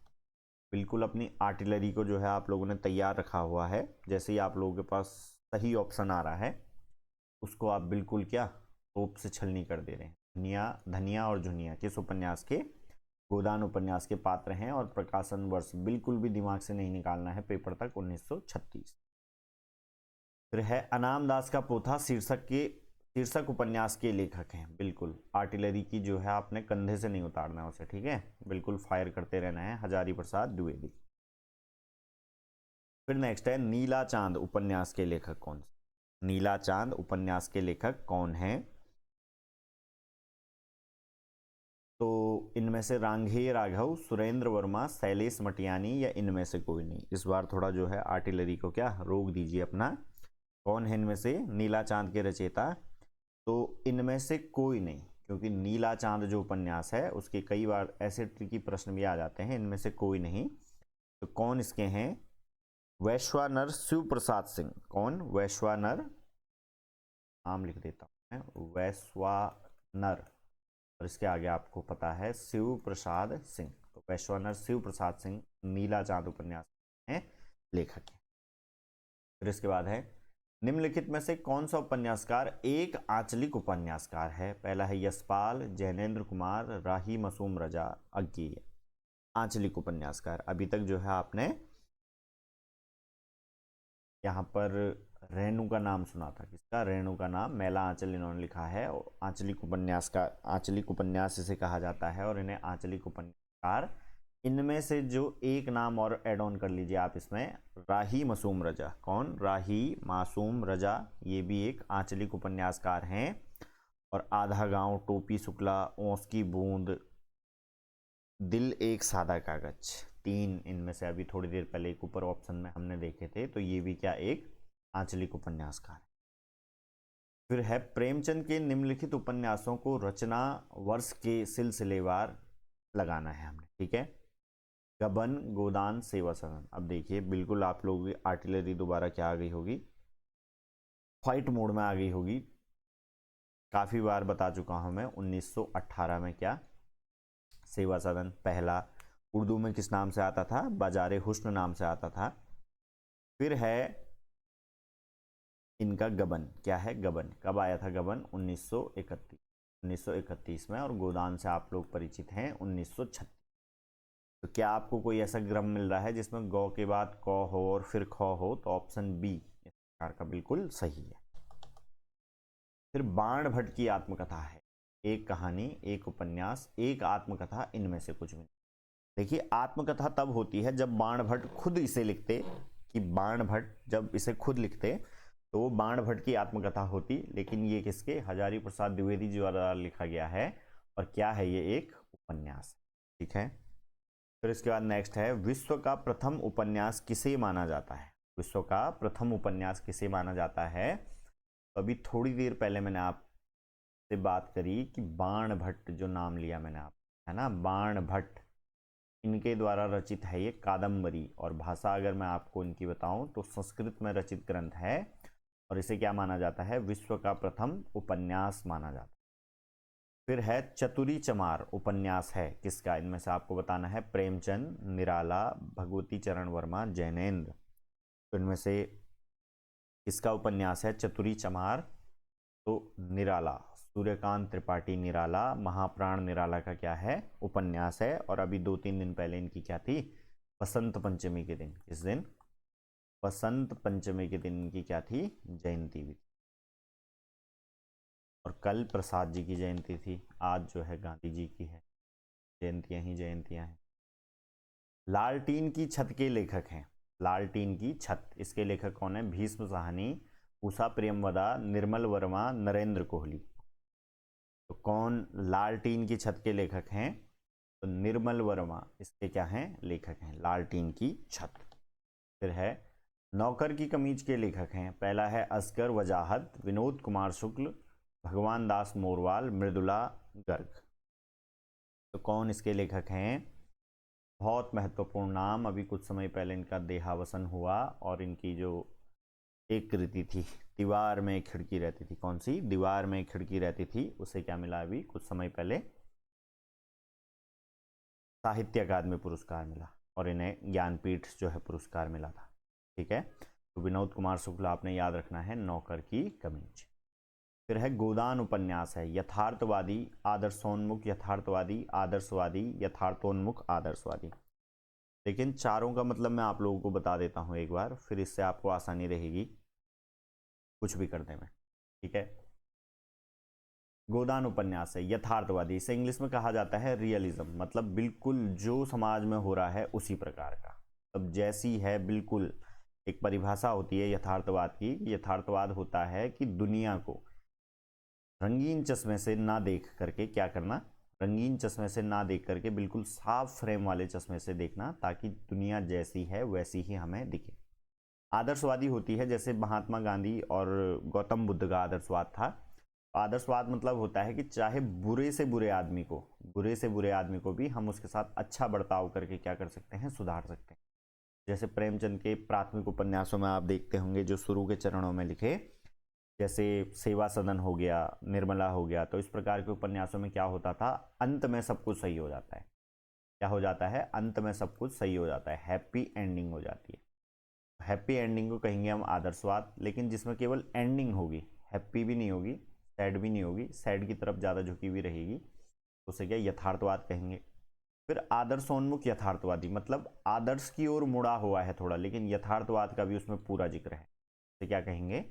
बिल्कुल अपनी आर्टिलरी को जो है आप लोगों ने तैयार रखा हुआ है, जैसे ही आप लोगों के पास सही ऑप्शन आ रहा है उसको आप बिल्कुल क्या तोप से छलनी कर दे रहे हैं। धनिया और झुनिया किस उपन्यास के, गोदान उपन्यास के पात्र हैं, और प्रकाशन वर्ष बिल्कुल भी दिमाग से नहीं निकालना है, पेपर तक 1936। फिर है अनाम दास का पोथा शीर्षक उपन्यास के लेखक हैं। बिल्कुल आर्टिलरी की जो है आपने कंधे से नहीं उतारना है उसे, ठीक है, बिल्कुल फायर करते रहना है, हजारी प्रसाद द्विवेदी। फिर नेक्स्ट है नीला चांद उपन्यास के लेखक कौन, नीला चांद उपन्यास के लेखक कौन है, तो इनमें से रांघे राघव, सुरेंद्र वर्मा, शैलेश मटियानी, या इनमें से कोई नहीं। इस बार थोड़ा जो है आर्टिलरी को क्या रोक दीजिए अपना, कौन है इनमें से नीला चांद के रचयिता, तो इनमें से कोई नहीं, क्योंकि नीला चांद जो उपन्यास है उसके कई बार ऐसे ट्रिकी प्रश्न भी आ जाते हैं, इनमें से कोई नहीं। तो कौन इसके हैं, वैश्वानर शिव प्रसाद सिंह। कौन, वैश्वानर, नाम लिख देता हूं मैं, वैश्वानर, और इसके आगे आपको पता है शिव प्रसाद सिंह। तो वैश्वानर शिव प्रसाद सिंह नीला चांद उपन्यास हैं लेखक हैं। फिर इसके बाद है निम्नलिखित में से कौन सा उपन्यासकार एक आंचलिक उपन्यासकार है। पहला है यशपाल, जैनेन्द्र कुमार, राही मसूम रजा, अज्ञेय। आंचलिक उपन्यासकार, अभी तक जो है आपने यहाँ पर रेणु का नाम सुना था, किसका, रेणु का नाम, मैला आंचल इन्होंने लिखा है, आंचलिक उपन्यास इसे कहा जाता है, और इन्हें आंचलिक उपन्यासकार इनमें से जो एक नाम और ऐड ऑन कर लीजिए आप इसमें, राही मासूम रजा। कौन? राही मासूम रजा, ये भी एक आंचलिक उपन्यासकार हैं। और आधा गांव, टोपी शुक्ला, ओस की बूंद, दिल एक सादा कागज, 3 इनमें से अभी थोड़ी देर पहले एक ऊपर ऑप्शन में हमने देखे थे, तो ये भी क्या एक आंचलिक उपन्यासकार है। फिर है प्रेमचंद के निम्नलिखित उपन्यासों को रचना वर्ष के सिलसिलेवार लगाना है हमने, ठीक है। गबन, गोदान, सेवा सदन। अब देखिए बिल्कुल आप लोगों की आर्टिलरी दोबारा क्या आ गई होगी, फाइट मोड में आ गई होगी। काफी बार बता चुका हूं मैं, 1918 में क्या सेवा सदन पहला, उर्दू में किस नाम से आता था? बाजारे हुस्न नाम से आता था। फिर है इनका गबन, क्या है गबन, कब आया था गबन? 1931 में। और गोदान से आप लोग परिचित हैं 1936। तो क्या आपको कोई ऐसा क्रम मिल रहा है जिसमें गौ के बाद क हो और फिर ख हो? तो ऑप्शन बी इस प्रकार का बिल्कुल सही है। फिर बाण भट्ट की आत्मकथा है, एक कहानी, एक उपन्यास, एक आत्मकथा, इनमें से कुछ भी। देखिए आत्मकथा तब होती है जब बाण भट्ट खुद इसे लिखते, कि बाण भट्ट जब इसे खुद लिखते तो वो बाण भट्ट की आत्मकथा होती। लेकिन ये किसके? हजारी प्रसाद द्विवेदी जी द्वारा लिखा गया है। और क्या है? ये एक उपन्यास, ठीक है। फिर इसके बाद नेक्स्ट है, विश्व का प्रथम उपन्यास किसे माना जाता है? विश्व का प्रथम उपन्यास किसे माना जाता है? तो अभी थोड़ी देर पहले मैंने आपसे बात करी कि बाण भट्ट, जो नाम लिया मैंने आप, है ना, बाण भट्ट, इनके द्वारा रचित है ये कादम्बरी। और भाषा अगर मैं आपको इनकी बताऊं तो संस्कृत में रचित ग्रंथ है। और इसे क्या माना जाता है? विश्व का प्रथम उपन्यास माना जाता है। फिर है चतुरी चमार, उपन्यास है किसका? इनमें से आपको बताना है, प्रेमचंद, निराला, भगवती चरण वर्मा, जैनेन्द्र। तो इनमें से किसका उपन्यास है चतुरी चमार? तो निराला, सूर्यकांत त्रिपाठी निराला, महाप्राण निराला का क्या है? उपन्यास है। और अभी 2-3 दिन पहले इनकी क्या थी? बसंत पंचमी के दिन, किस दिन? बसंत पंचमी के दिन इनकी क्या थी? जयंती भी। और कल प्रसाद जी की जयंती थी, आज जो है गांधी जी की है। जयंतियां ही जयंतियां हैं। लालटीन की छत के लेखक हैं, लालटीन की छत, इसके लेखक कौन है? भीष्म साहनी, उषा प्रियमवदा, निर्मल वर्मा, नरेंद्र कोहली। तो कौन लालटीन की छत के लेखक हैं? तो निर्मल वर्मा इसके क्या हैं? लेखक हैं, लालटीन की छत। फिर है नौकर की कमीज के लेखक हैं, पहला है असगर वजाहत, विनोद कुमार शुक्ल, भगवान दास मोरवाल, मृदुला गर्ग। तो कौन इसके लेखक हैं? बहुत महत्वपूर्ण नाम, अभी कुछ समय पहले इनका देहावसन हुआ। और इनकी जो एक कृति थी, दीवार में एक खिड़की रहती थी, कौन सी? दीवार में एक खिड़की रहती थी, उसे क्या मिला? अभी कुछ समय पहले साहित्य अकादमी पुरस्कार मिला। और इन्हें ज्ञानपीठ जो है पुरस्कार मिला था, ठीक है। तो विनोद कुमार शुक्ल आपने याद रखना है, नौकर की कमीज। फिर है गोदान, उपन्यास है, यथार्थवादी, आदर्शोन्मुख, यथार्थवादी, आदर्शवादी, यथार्थोन्मुख, आदर्शवादी। लेकिन चारों का मतलब मैं आप लोगों को बता देता हूं एक बार, फिर इससे आपको आसानी रहेगी कुछ भी करने में, ठीक है। गोदान उपन्यास है यथार्थवादी, इसे इंग्लिश में कहा जाता है रियलिज्म, मतलब बिल्कुल जो समाज में हो रहा है उसी प्रकार का, अब जैसी है बिल्कुल। एक परिभाषा होती है यथार्थवाद की, यथार्थवाद होता है कि दुनिया को रंगीन चश्मे से ना देख करके क्या करना, रंगीन चश्मे से ना देख करके बिल्कुल साफ फ्रेम वाले चश्मे से देखना, ताकि दुनिया जैसी है वैसी ही हमें दिखे। आदर्शवादी होती है, जैसे महात्मा गांधी और गौतम बुद्ध का आदर्शवाद था। आदर्शवाद मतलब होता है कि चाहे बुरे से बुरे आदमी को, बुरे से बुरे आदमी को भी हम उसके साथ अच्छा बर्ताव करके क्या कर सकते हैं? सुधार सकते हैं। जैसे प्रेमचंद के प्राथमिक उपन्यासों में आप देखते होंगे जो शुरू के चरणों में लिखे, जैसे सेवा सदन हो गया, निर्मला हो गया, तो इस प्रकार के उपन्यासों में क्या होता था? अंत में सब कुछ सही हो जाता है। क्या हो जाता है? अंत में सब कुछ सही हो जाता है, हैप्पी एंडिंग हो जाती है। हैप्पी एंडिंग को कहेंगे हम आदर्शवाद। लेकिन जिसमें केवल एंडिंग होगी, हैप्पी भी नहीं होगी, सैड भी नहीं होगी, सैड की तरफ ज़्यादा झुकी हुई रहेगी, उसे क्या यथार्थवाद कहेंगे। फिर आदर्शोन्मुख यथार्थवादी, मतलब आदर्श की ओर मुड़ा हुआ है थोड़ा, लेकिन यथार्थवाद का भी उसमें पूरा जिक्र है, तो क्या कहेंगे?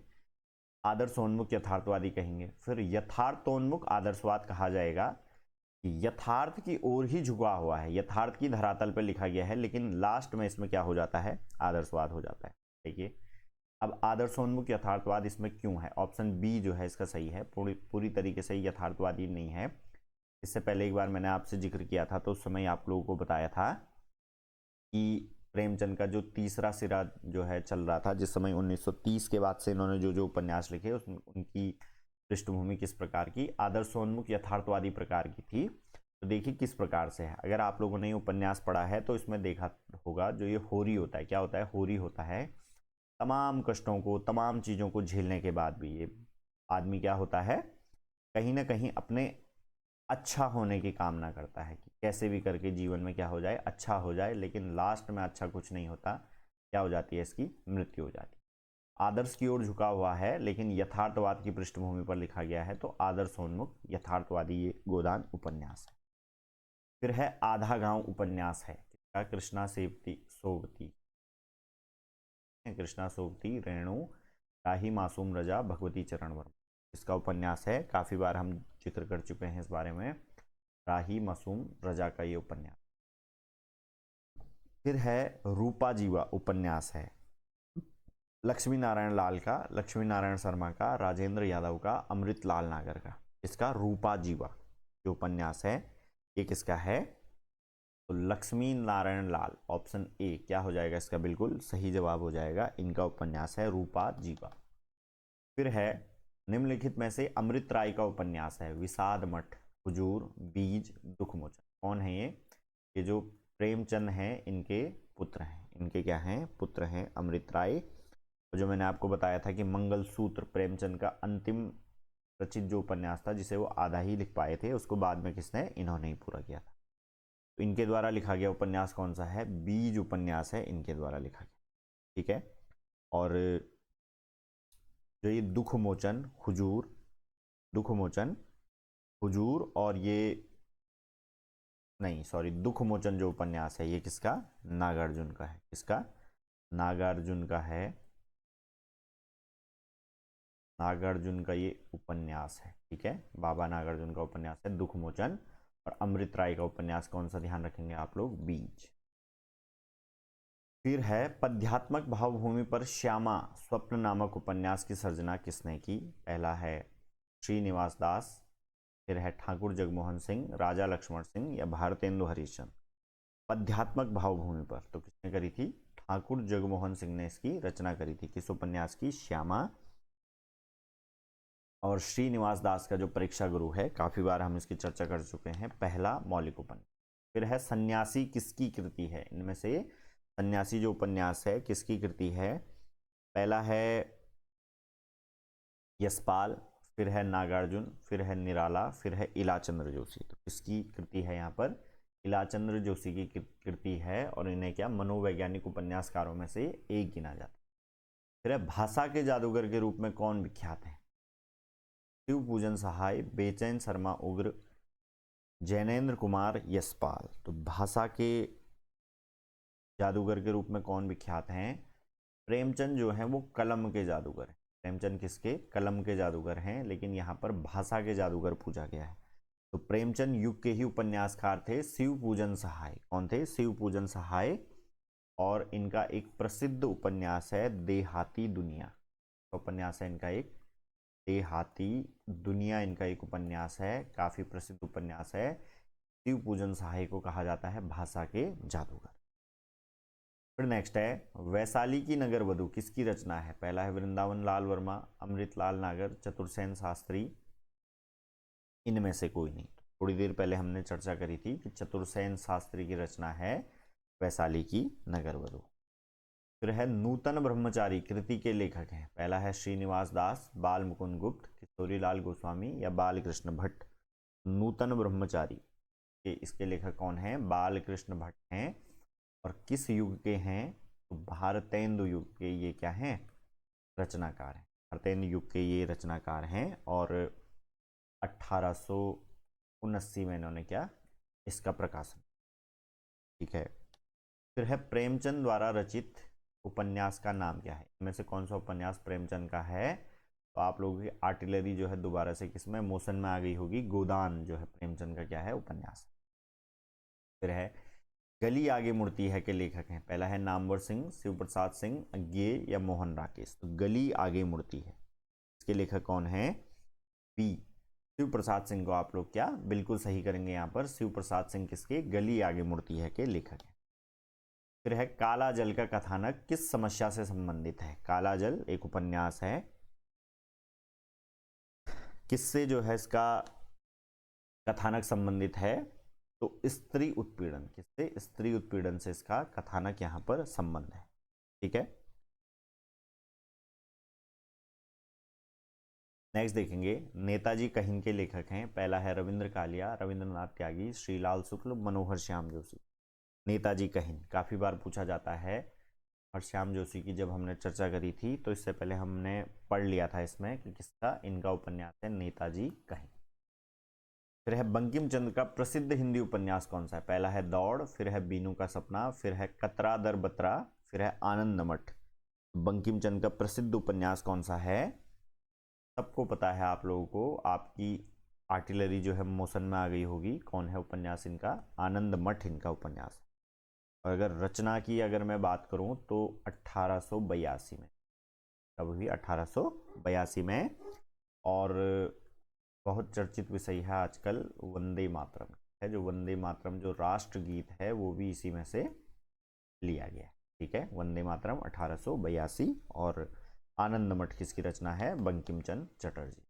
आदर्शोन्मुख यथार्थवादी कहेंगे। फिर यथार्थोन्मुख आदर्शवाद कहा जाएगा यथार्थ की ओर ही झुका हुआ है, यथार्थ की धरातल पर लिखा गया है, लेकिन लास्ट में इसमें क्या हो जाता है, आदर्शवाद हो जाता है। देखिए अब आदर्शोन्मुख यथार्थवाद इसमें क्यों है, ऑप्शन बी जो है इसका सही है, पूरी तरीके से यथार्थवादी नहीं है। इससे पहले एक बार मैंने आपसे जिक्र किया था तो उस समय आप लोगों को बताया था कि प्रेमचंद का जो तीसरा सिरा जो है चल रहा था, जिस समय 1930 के बाद से इन्होंने जो जो उपन्यास लिखे उनकी पृष्ठभूमि किस प्रकार की, आदर्शोन्मुख यथार्थवादी प्रकार की थी। तो देखिए किस प्रकार से है, अगर आप लोगों ने उपन्यास पढ़ा है तो इसमें देखा होगा जो ये होरी होता है, क्या होता है, होरी होता है। तमाम कष्टों को, तमाम चीज़ों को झेलने के बाद भी ये आदमी क्या होता है, कहीं ना कहीं अपने अच्छा होने की कामना करता है कि कैसे भी करके जीवन में क्या हो जाए, अच्छा हो जाए, लेकिन लास्ट में अच्छा कुछ नहीं होता, क्या हो जाती है, इसकी मृत्यु हो जाती है। आदर्श की ओर झुका हुआ है लेकिन यथार्थवाद की पृष्ठभूमि पर लिखा गया है, तो आदर्शोन्मुख यथार्थवादी ये गोदान उपन्यास है। फिर है आधा गांव उपन्यास है, किसका, कृष्णा सेवती सोवती, कृष्णा सोवती, रेणु, राही मासूम रजा, भगवती चरण वर्मा, इसका उपन्यास है। काफी बार हम जिक्र कर चुके हैं इस बारे में, राही मासूम रजा का ये उपन्यास। फिर है रूपा जीवा उपन्यास है, लक्ष्मी नारायण लाल का, लक्ष्मी नारायण शर्मा का, राजेंद्र यादव का, अमृत लाल नागर का, इसका रूपा जीवा जो उपन्यास है ये किसका है, तो लक्ष्मी नारायण लाल, ऑप्शन ए क्या हो जाएगा इसका, बिल्कुल सही जवाब हो जाएगा, इनका उपन्यास है रूपा जीवा। फिर है निम्नलिखित में से अमृत राय का उपन्यास है, विषाद मठ, हुजूर, बीज, दुखमोचन, कौन है ये जो प्रेमचंद हैं इनके पुत्र हैं, इनके क्या हैं, पुत्र हैं अमृत राय। जो मैंने आपको बताया था कि मंगलसूत्र प्रेमचंद का अंतिम रचित जो उपन्यास था, जिसे वो आधा ही लिख पाए थे, उसको बाद में किसने, इन्होंने ही पूरा किया था। तो इनके द्वारा लिखा गया उपन्यास कौन सा है, बीज उपन्यास है, इनके द्वारा लिखा गया, ठीक है। और जो ये दुखमोचन, हुजूर, दुखमोचन, हुजूर, और ये नहीं सॉरी, दुखमोचन जो उपन्यास है ये किसका, नागार्जुन का है, किसका, नागार्जुन का है, नागार्जुन का ये उपन्यास है, ठीक है, बाबा नागार्जुन का उपन्यास है दुखमोचन। और अमृत राय का उपन्यास कौन सा, ध्यान रखेंगे आप लोग, बीज। फिर है पद्यात्मक भावभूमि पर श्यामा स्वप्न नामक उपन्यास की सर्जना किसने की, पहला है श्रीनिवास दास, फिर है ठाकुर जगमोहन सिंह, राजा लक्ष्मण सिंह, या भारतेंदु हरिश्चंद्र। पद्यात्मक भावभूमि पर तो किसने करी थी, ठाकुर जगमोहन सिंह ने इसकी रचना करी थी, किस उपन्यास की, श्यामा। और श्रीनिवास दास का जो परीक्षा गुरु है, काफी बार हम इसकी चर्चा कर चुके हैं, पहला मौलिक उपन्यास। फिर है सन्यासी किसकी कृति है, इनमें से सन्यासी जो उपन्यास है किसकी कृति है, पहला है यशपाल, फिर है नागार्जुन, फिर है निराला, फिर है इलाचंद्र जोशी। तो किसकी कृति है यहाँ पर, इलाचंद्र जोशी की कृति है, और इन्हें क्या मनोवैज्ञानिक उपन्यासकारों में से एक गिना जाता है। फिर है भाषा के जादूगर के रूप में कौन विख्यात है, शिव पूजन सहाय, बेचैन शर्मा उग्र, जैनेन्द्र कुमार, यशपाल। तो भाषा के जादूगर के रूप में कौन विख्यात हैं, प्रेमचंद जो है वो कलम के जादूगर हैं, प्रेमचंद किसके, कलम के जादूगर हैं, लेकिन यहाँ पर भाषा के जादूगर पूछा गया है। तो प्रेमचंद युग के ही उपन्यासकार थे शिव पूजन सहाय, कौन थे, शिव पूजन सहाय। और इनका एक प्रसिद्ध उपन्यास है देहाती दुनिया, उपन्यास है इनका एक देहाती दुनिया, इनका एक उपन्यास है, काफी प्रसिद्ध उपन्यास है। शिव पूजन सहाय को कहा जाता है भाषा के जादूगर। फिर नेक्स्ट है वैशाली की नगर वधु किसकी रचना है, पहला है वृंदावन लाल वर्मा, अमृत लाल नागर, चतुर्सेन शास्त्री, इनमें से कोई नहीं। थोड़ी देर पहले हमने चर्चा करी थी कि चतुर्सेन शास्त्री की रचना है वैशाली की नगर वधु। फिर है नूतन ब्रह्मचारी कृति के लेखक हैं, पहला है श्रीनिवास दास, बाल मुकुंद गुप्त, किशोरीलाल गोस्वामी, या बाल कृष्ण भट्ट। नूतन ब्रह्मचारी के इसके लेखक कौन हैं, बाल कृष्ण भट्ट हैं। और किस युग के हैं, तो भारतेंदु युग के ये क्या हैं, रचनाकार हैं, भारतेंदु युग के ये रचनाकार हैं। और 1879 में इन्होंने क्या, इसका प्रकाशन, ठीक है। फिर है प्रेमचंद द्वारा रचित उपन्यास का नाम क्या है, इनमें से कौन सा उपन्यास प्रेमचंद का है, तो आप लोगों की आर्टिलरी जो है दोबारा से किसमें मोशन में आ गई होगी, गोदान जो है प्रेमचंद का क्या है उपन्यास। फिर है गली आगे मुड़ती है के लेखक हैं, पहला है नामवर सिंह, शिव प्रसाद सिंह, अज्ञेय या मोहन राकेश। तो गली आगे मुड़ती है इसके लेखक कौन है, बी शिव प्रसाद सिंह को आप लोग क्या बिल्कुल सही करेंगे यहाँ पर, शिव प्रसाद सिंह किसके गली आगे मुड़ती है के लेखक हैं। फिर है काला जल का कथानक किस समस्या से संबंधित है, काला जल एक उपन्यास है, किससे जो है इसका कथानक संबंधित है, तो स्त्री उत्पीड़न, किससे, स्त्री उत्पीड़न से इसका कथानक यहां पर संबंध है। ठीक है, नेक्स्ट देखेंगे नेताजी कहिन के लेखक हैं, पहला है रविंद्र कालिया, रविंद्रनाथ त्यागी, श्रीलाल शुक्ल, मनोहर श्याम जोशी। नेताजी कहिन काफी बार पूछा जाता है, और श्याम जोशी की जब हमने चर्चा करी थी तो इससे पहले हमने पढ़ लिया था इसमें कि किसका, इनका उपन्यास है नेताजी कहिन। फिर है बंकिम चंद्र का प्रसिद्ध हिंदी उपन्यास कौन सा है, पहला है दौड़, फिर है बीनू का सपना, फिर है कतरा दर बतरा, फिर है आनंद मठ। बंकिम चंद्र का प्रसिद्ध उपन्यास कौन सा है, सबको पता है आप लोगों को, आपकी आर्टिलरी जो है मोशन में आ गई होगी, कौन है उपन्यास इनका, आनंद मठ इनका उपन्यास। और अगर रचना की अगर मैं बात करूं तो 1882 में, कब हुई, 1882 में। और बहुत चर्चित विषय है आजकल वंदे मातरम है, जो वंदे मातरम जो राष्ट्र गीत है वो भी इसी में से लिया गया है। ठीक है, वंदे मातरम 1882, और आनंद मठ किसकी रचना है, बंकिम चंद्र चटर्जी।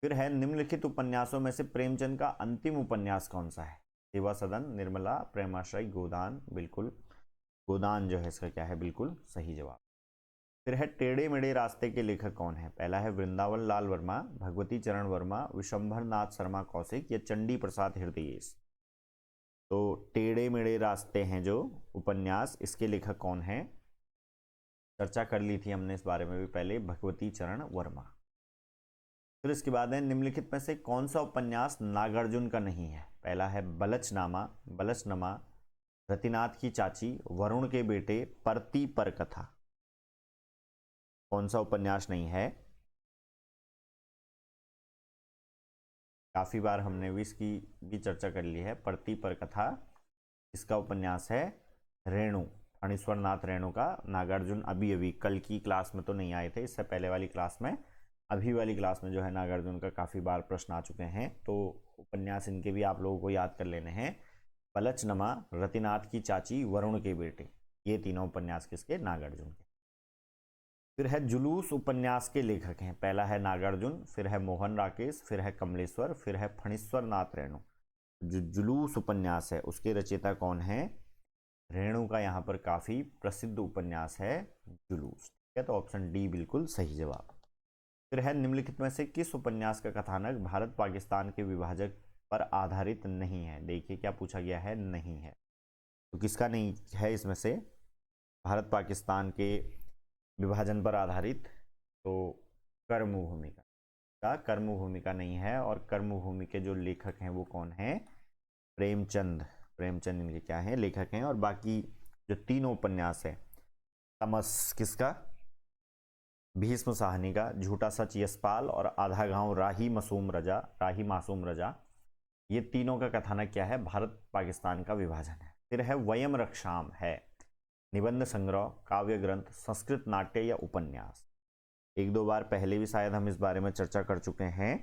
फिर है निम्नलिखित उपन्यासों में से प्रेमचंद का अंतिम उपन्यास कौन सा है, सेवा सदन, निर्मला, प्रेमाश्रय, गोदान। बिल्कुल गोदान जो है इसका क्या है बिल्कुल सही जवाब। फिर है टेढ़े मेढ़े रास्ते के लेखक कौन है, पहला है वृंदावन लाल वर्मा, भगवती चरण वर्मा, विशंभर नाथ शर्मा कौशिक या चंडी प्रसाद हृदयेश। तो टेढ़े मेढ़े रास्ते हैं जो उपन्यास, इसके लेखक कौन है, चर्चा कर ली थी हमने इस बारे में भी पहले, भगवती चरण वर्मा। फिर इसके बाद है निम्नलिखित में से कौन सा उपन्यास नागार्जुन का नहीं है, पहला है बलचनामा, बलचनमा, रतिनाथ की चाची, वरुण के बेटे, परती पर कथा। कौन सा उपन्यास नहीं है, काफी बार हमने भी इसकी भी चर्चा कर ली है, परती पर कथा। इसका उपन्यास है रेणु, फणीश्वर नाथ रेणु का। नागार्जुन अभी अभी कल की क्लास में तो नहीं आए थे, इससे पहले वाली क्लास में, अभी वाली क्लास में जो है नागार्जुन का काफी बार प्रश्न आ चुके हैं, तो उपन्यास इनके भी आप लोगों को याद कर लेने हैं। पलचनमा, रतिनाथ की चाची, वरुण के बेटे, ये तीनों उपन्यास किसके, नागार्जुन के। फिर है जुलूस उपन्यास के लेखक हैं, पहला है नागार्जुन, फिर है मोहन राकेश, फिर है कमलेश्वर, फिर है फणीश्वर नाथ रेणु। जो जुलूस उपन्यास है उसके रचयिता कौन है, रेणु का यहाँ पर काफी प्रसिद्ध उपन्यास है जुलूस। ठीक है, तो ऑप्शन डी बिल्कुल सही जवाब। फिर है निम्नलिखित में से किस उपन्यास का कथानक भारत पाकिस्तान के विभाजक पर आधारित नहीं है, देखिए क्या पूछा गया है, नहीं है, तो किसका नहीं है इसमें से, भारत पाकिस्तान के विभाजन पर आधारित, तो कर्मभूमि का कर्मभूमि का नहीं है। और कर्मभूमि के जो लेखक हैं वो कौन है, प्रेमचंद, प्रेमचंद इनके क्या हैं लेखक हैं। और बाकी जो तीनों उपन्यास है, तमस किसका, भीष्म साहनी का, झूठा सच यशपाल, और आधा गांव राही मासूम रजा, राही मासूम रजा, ये तीनों का कथानक क्या है, भारत पाकिस्तान का विभाजन है। फिर है वयम रक्षाम है निबंध संग्रह, काव्य ग्रंथ, संस्कृत नाट्य या उपन्यास। एक दो बार पहले भी शायद हम इस बारे में चर्चा कर चुके हैं।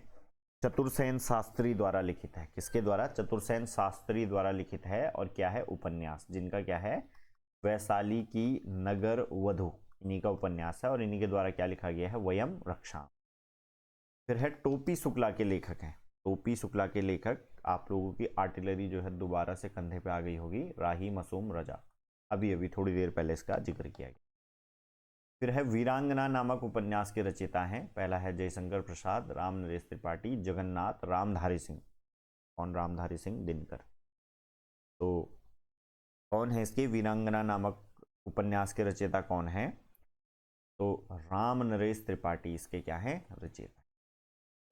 चतुर्सेन शास्त्री द्वारा लिखित है, किसके द्वारा, चतुर्सेन शास्त्री द्वारा लिखित है, और क्या है उपन्यास, जिनका क्या है, वैशाली की नगर वधु, इन्हीं का उपन्यास है, और इन्हीं के द्वारा क्या लिखा गया है, वयम रक्षा। फिर है टोपी शुक्ला के लेखक हैं, टोपी शुक्ला के लेखक, आप लोगों की आर्टिलरी जो है दोबारा से कंधे पे आ गई होगी, राही मासूम रजा, अभी अभी थोड़ी देर पहले इसका जिक्र किया गया। फिर है वीरांगना नामक उपन्यास के रचयिता हैं, पहला है जयशंकर प्रसाद, राम नरेश त्रिपाठी, जगन्नाथ, रामधारी सिंह। कौन, रामधारी सिंह दिनकर। तो कौन है इसके वीरांगना नामक उपन्यास के रचयिता कौन है, तो राम नरेश त्रिपाठी इसके क्या है रचयिता।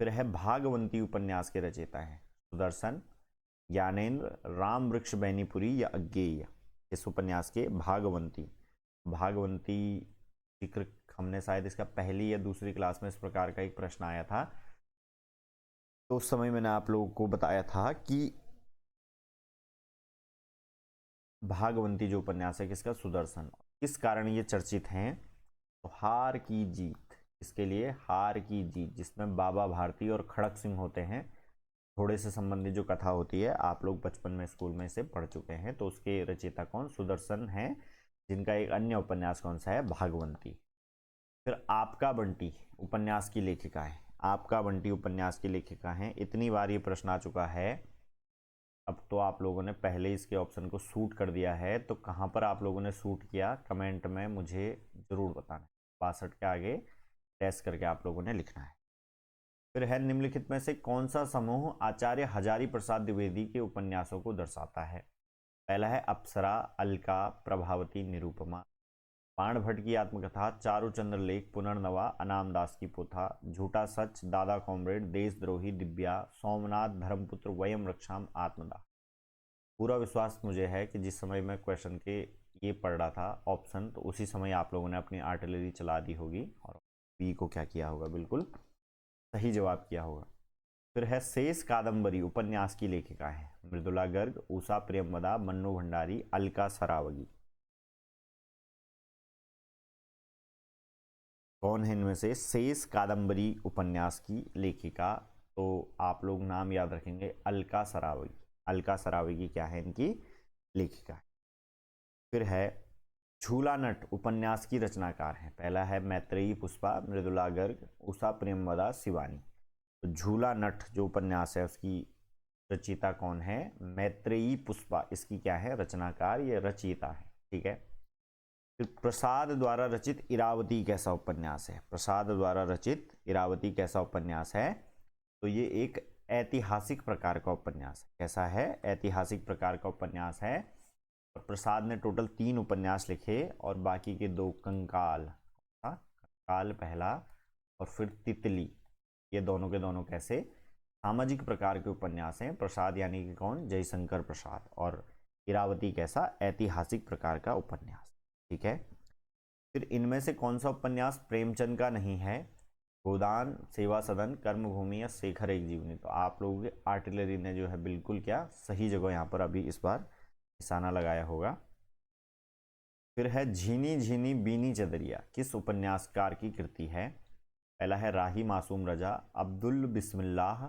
फिर है भागवंती उपन्यास के रचयिता हैं, सुदर्शन, ज्ञानेन्द्र, राम वृक्ष बैनीपुरी या अज्ञेय। इस उपन्यास के भागवंती, भागवंती जिक्र हमने शायद इसका पहली या दूसरी क्लास में इस प्रकार का एक प्रश्न आया था, तो उस समय मैंने आप लोगों को बताया था कि भागवंती जो उपन्यास है किसका, सुदर्शन, किस कारण ये चर्चित हैं, तो हार की जीत, इसके लिए हार की जीत, जिसमें बाबा भारती और खड़क सिंह होते हैं, थोड़े से संबंधित जो कथा होती है, आप लोग बचपन में स्कूल में इसे पढ़ चुके हैं। तो उसके रचयिता कौन, सुदर्शन हैं, जिनका एक अन्य उपन्यास कौन सा है, भागवंती। फिर आपका बंटी उपन्यास की लेखिका है, आपका बंटी उपन्यास की लेखिका हैं। इतनी बार ये प्रश्न आ चुका है, अब तो आप लोगों ने पहले ही इसके ऑप्शन को सूट कर दिया है, तो कहाँ पर आप लोगों ने सूट किया कमेंट में मुझे ज़रूर बताना। 62 के आगे डैश करके आप लोगों ने लिखना है। फिर है, निम्नलिखित में से कौन सा समूह आचार्य हजारी प्रसाद द्विवेदी के उपन्यासों को दर्शाता है। पहला है अप्सरा, अलका, प्रभावती, निरूपमा, बाण भट्ट की आत्मकथा, चारुचंद्र लेख, पुनर्नवा, अनाम दास की पोथा, झूठा सच, दादा कॉमरेड, देशद्रोही, दिव्या, सोमनाथ, धर्मपुत्र, वयम रक्षाम, आत्मदाह। पूरा विश्वास मुझे है कि जिस समय मैं क्वेश्चन के ये पढ़ रहा था ऑप्शन, तो उसी समय आप लोगों ने अपनी आर्टिलरी चला दी होगी और बी को क्या किया होगा, बिल्कुल सही जवाब किया होगा। फिर है, शेष कादंबरी उपन्यास की लेखिका है मृदुला गर्ग, उषा प्रेमवदा, मन्नू भंडारी, अलका सरावगी। कौन है इनमें से शेष कादंबरी उपन्यास की लेखिका, तो आप लोग नाम याद रखेंगे, अलका सरावगी। अलका सरावगी क्या है, इनकी लेखिका है। फिर है, झूला नट उपन्यास की रचनाकार हैं। पहला है मैत्रेयी पुष्पा, मृदुला गर्ग, उषा प्रेमवदा, शिवानी। तो झूला नट जो उपन्यास है उसकी रचयिता कौन है, मैत्रेयी पुष्पा, इसकी क्या है, रचनाकार, ये रचयिता है, ठीक है। फिर प्रसाद द्वारा रचित इरावती कैसा उपन्यास है, प्रसाद द्वारा रचित इरावती कैसा उपन्यास है, तो ये एक ऐतिहासिक प्रकार का उपन्यास है। कैसा है, ऐतिहासिक प्रकार का उपन्यास है। और प्रसाद ने टोटल 3 उपन्यास लिखे और बाकी के 2 कंकाल, कंकाल पहला और फिर तितली, ये दोनों के दोनों कैसे सामाजिक प्रकार के उपन्यास हैं। प्रसाद यानी कि कौन, जयशंकर प्रसाद, और इरावती कैसा, ऐतिहासिक प्रकार का उपन्यास, ठीक है। फिर इनमें से कौन सा उपन्यास प्रेमचंद का नहीं है, गोदान, सेवा सदन, कर्मभूमि या शेखर एक जीवनी। तो आप लोगों के आर्टिलरी ने जो है बिल्कुल क्या सही जगह यहाँ पर अभी इस बार निशाना लगाया होगा। फिर है, झीनी झीनी बीनी चदरिया किस उपन्यासकार की कृति है। पहला है राही मासूम रजा, अब्दुल बिस्मिल्लाह,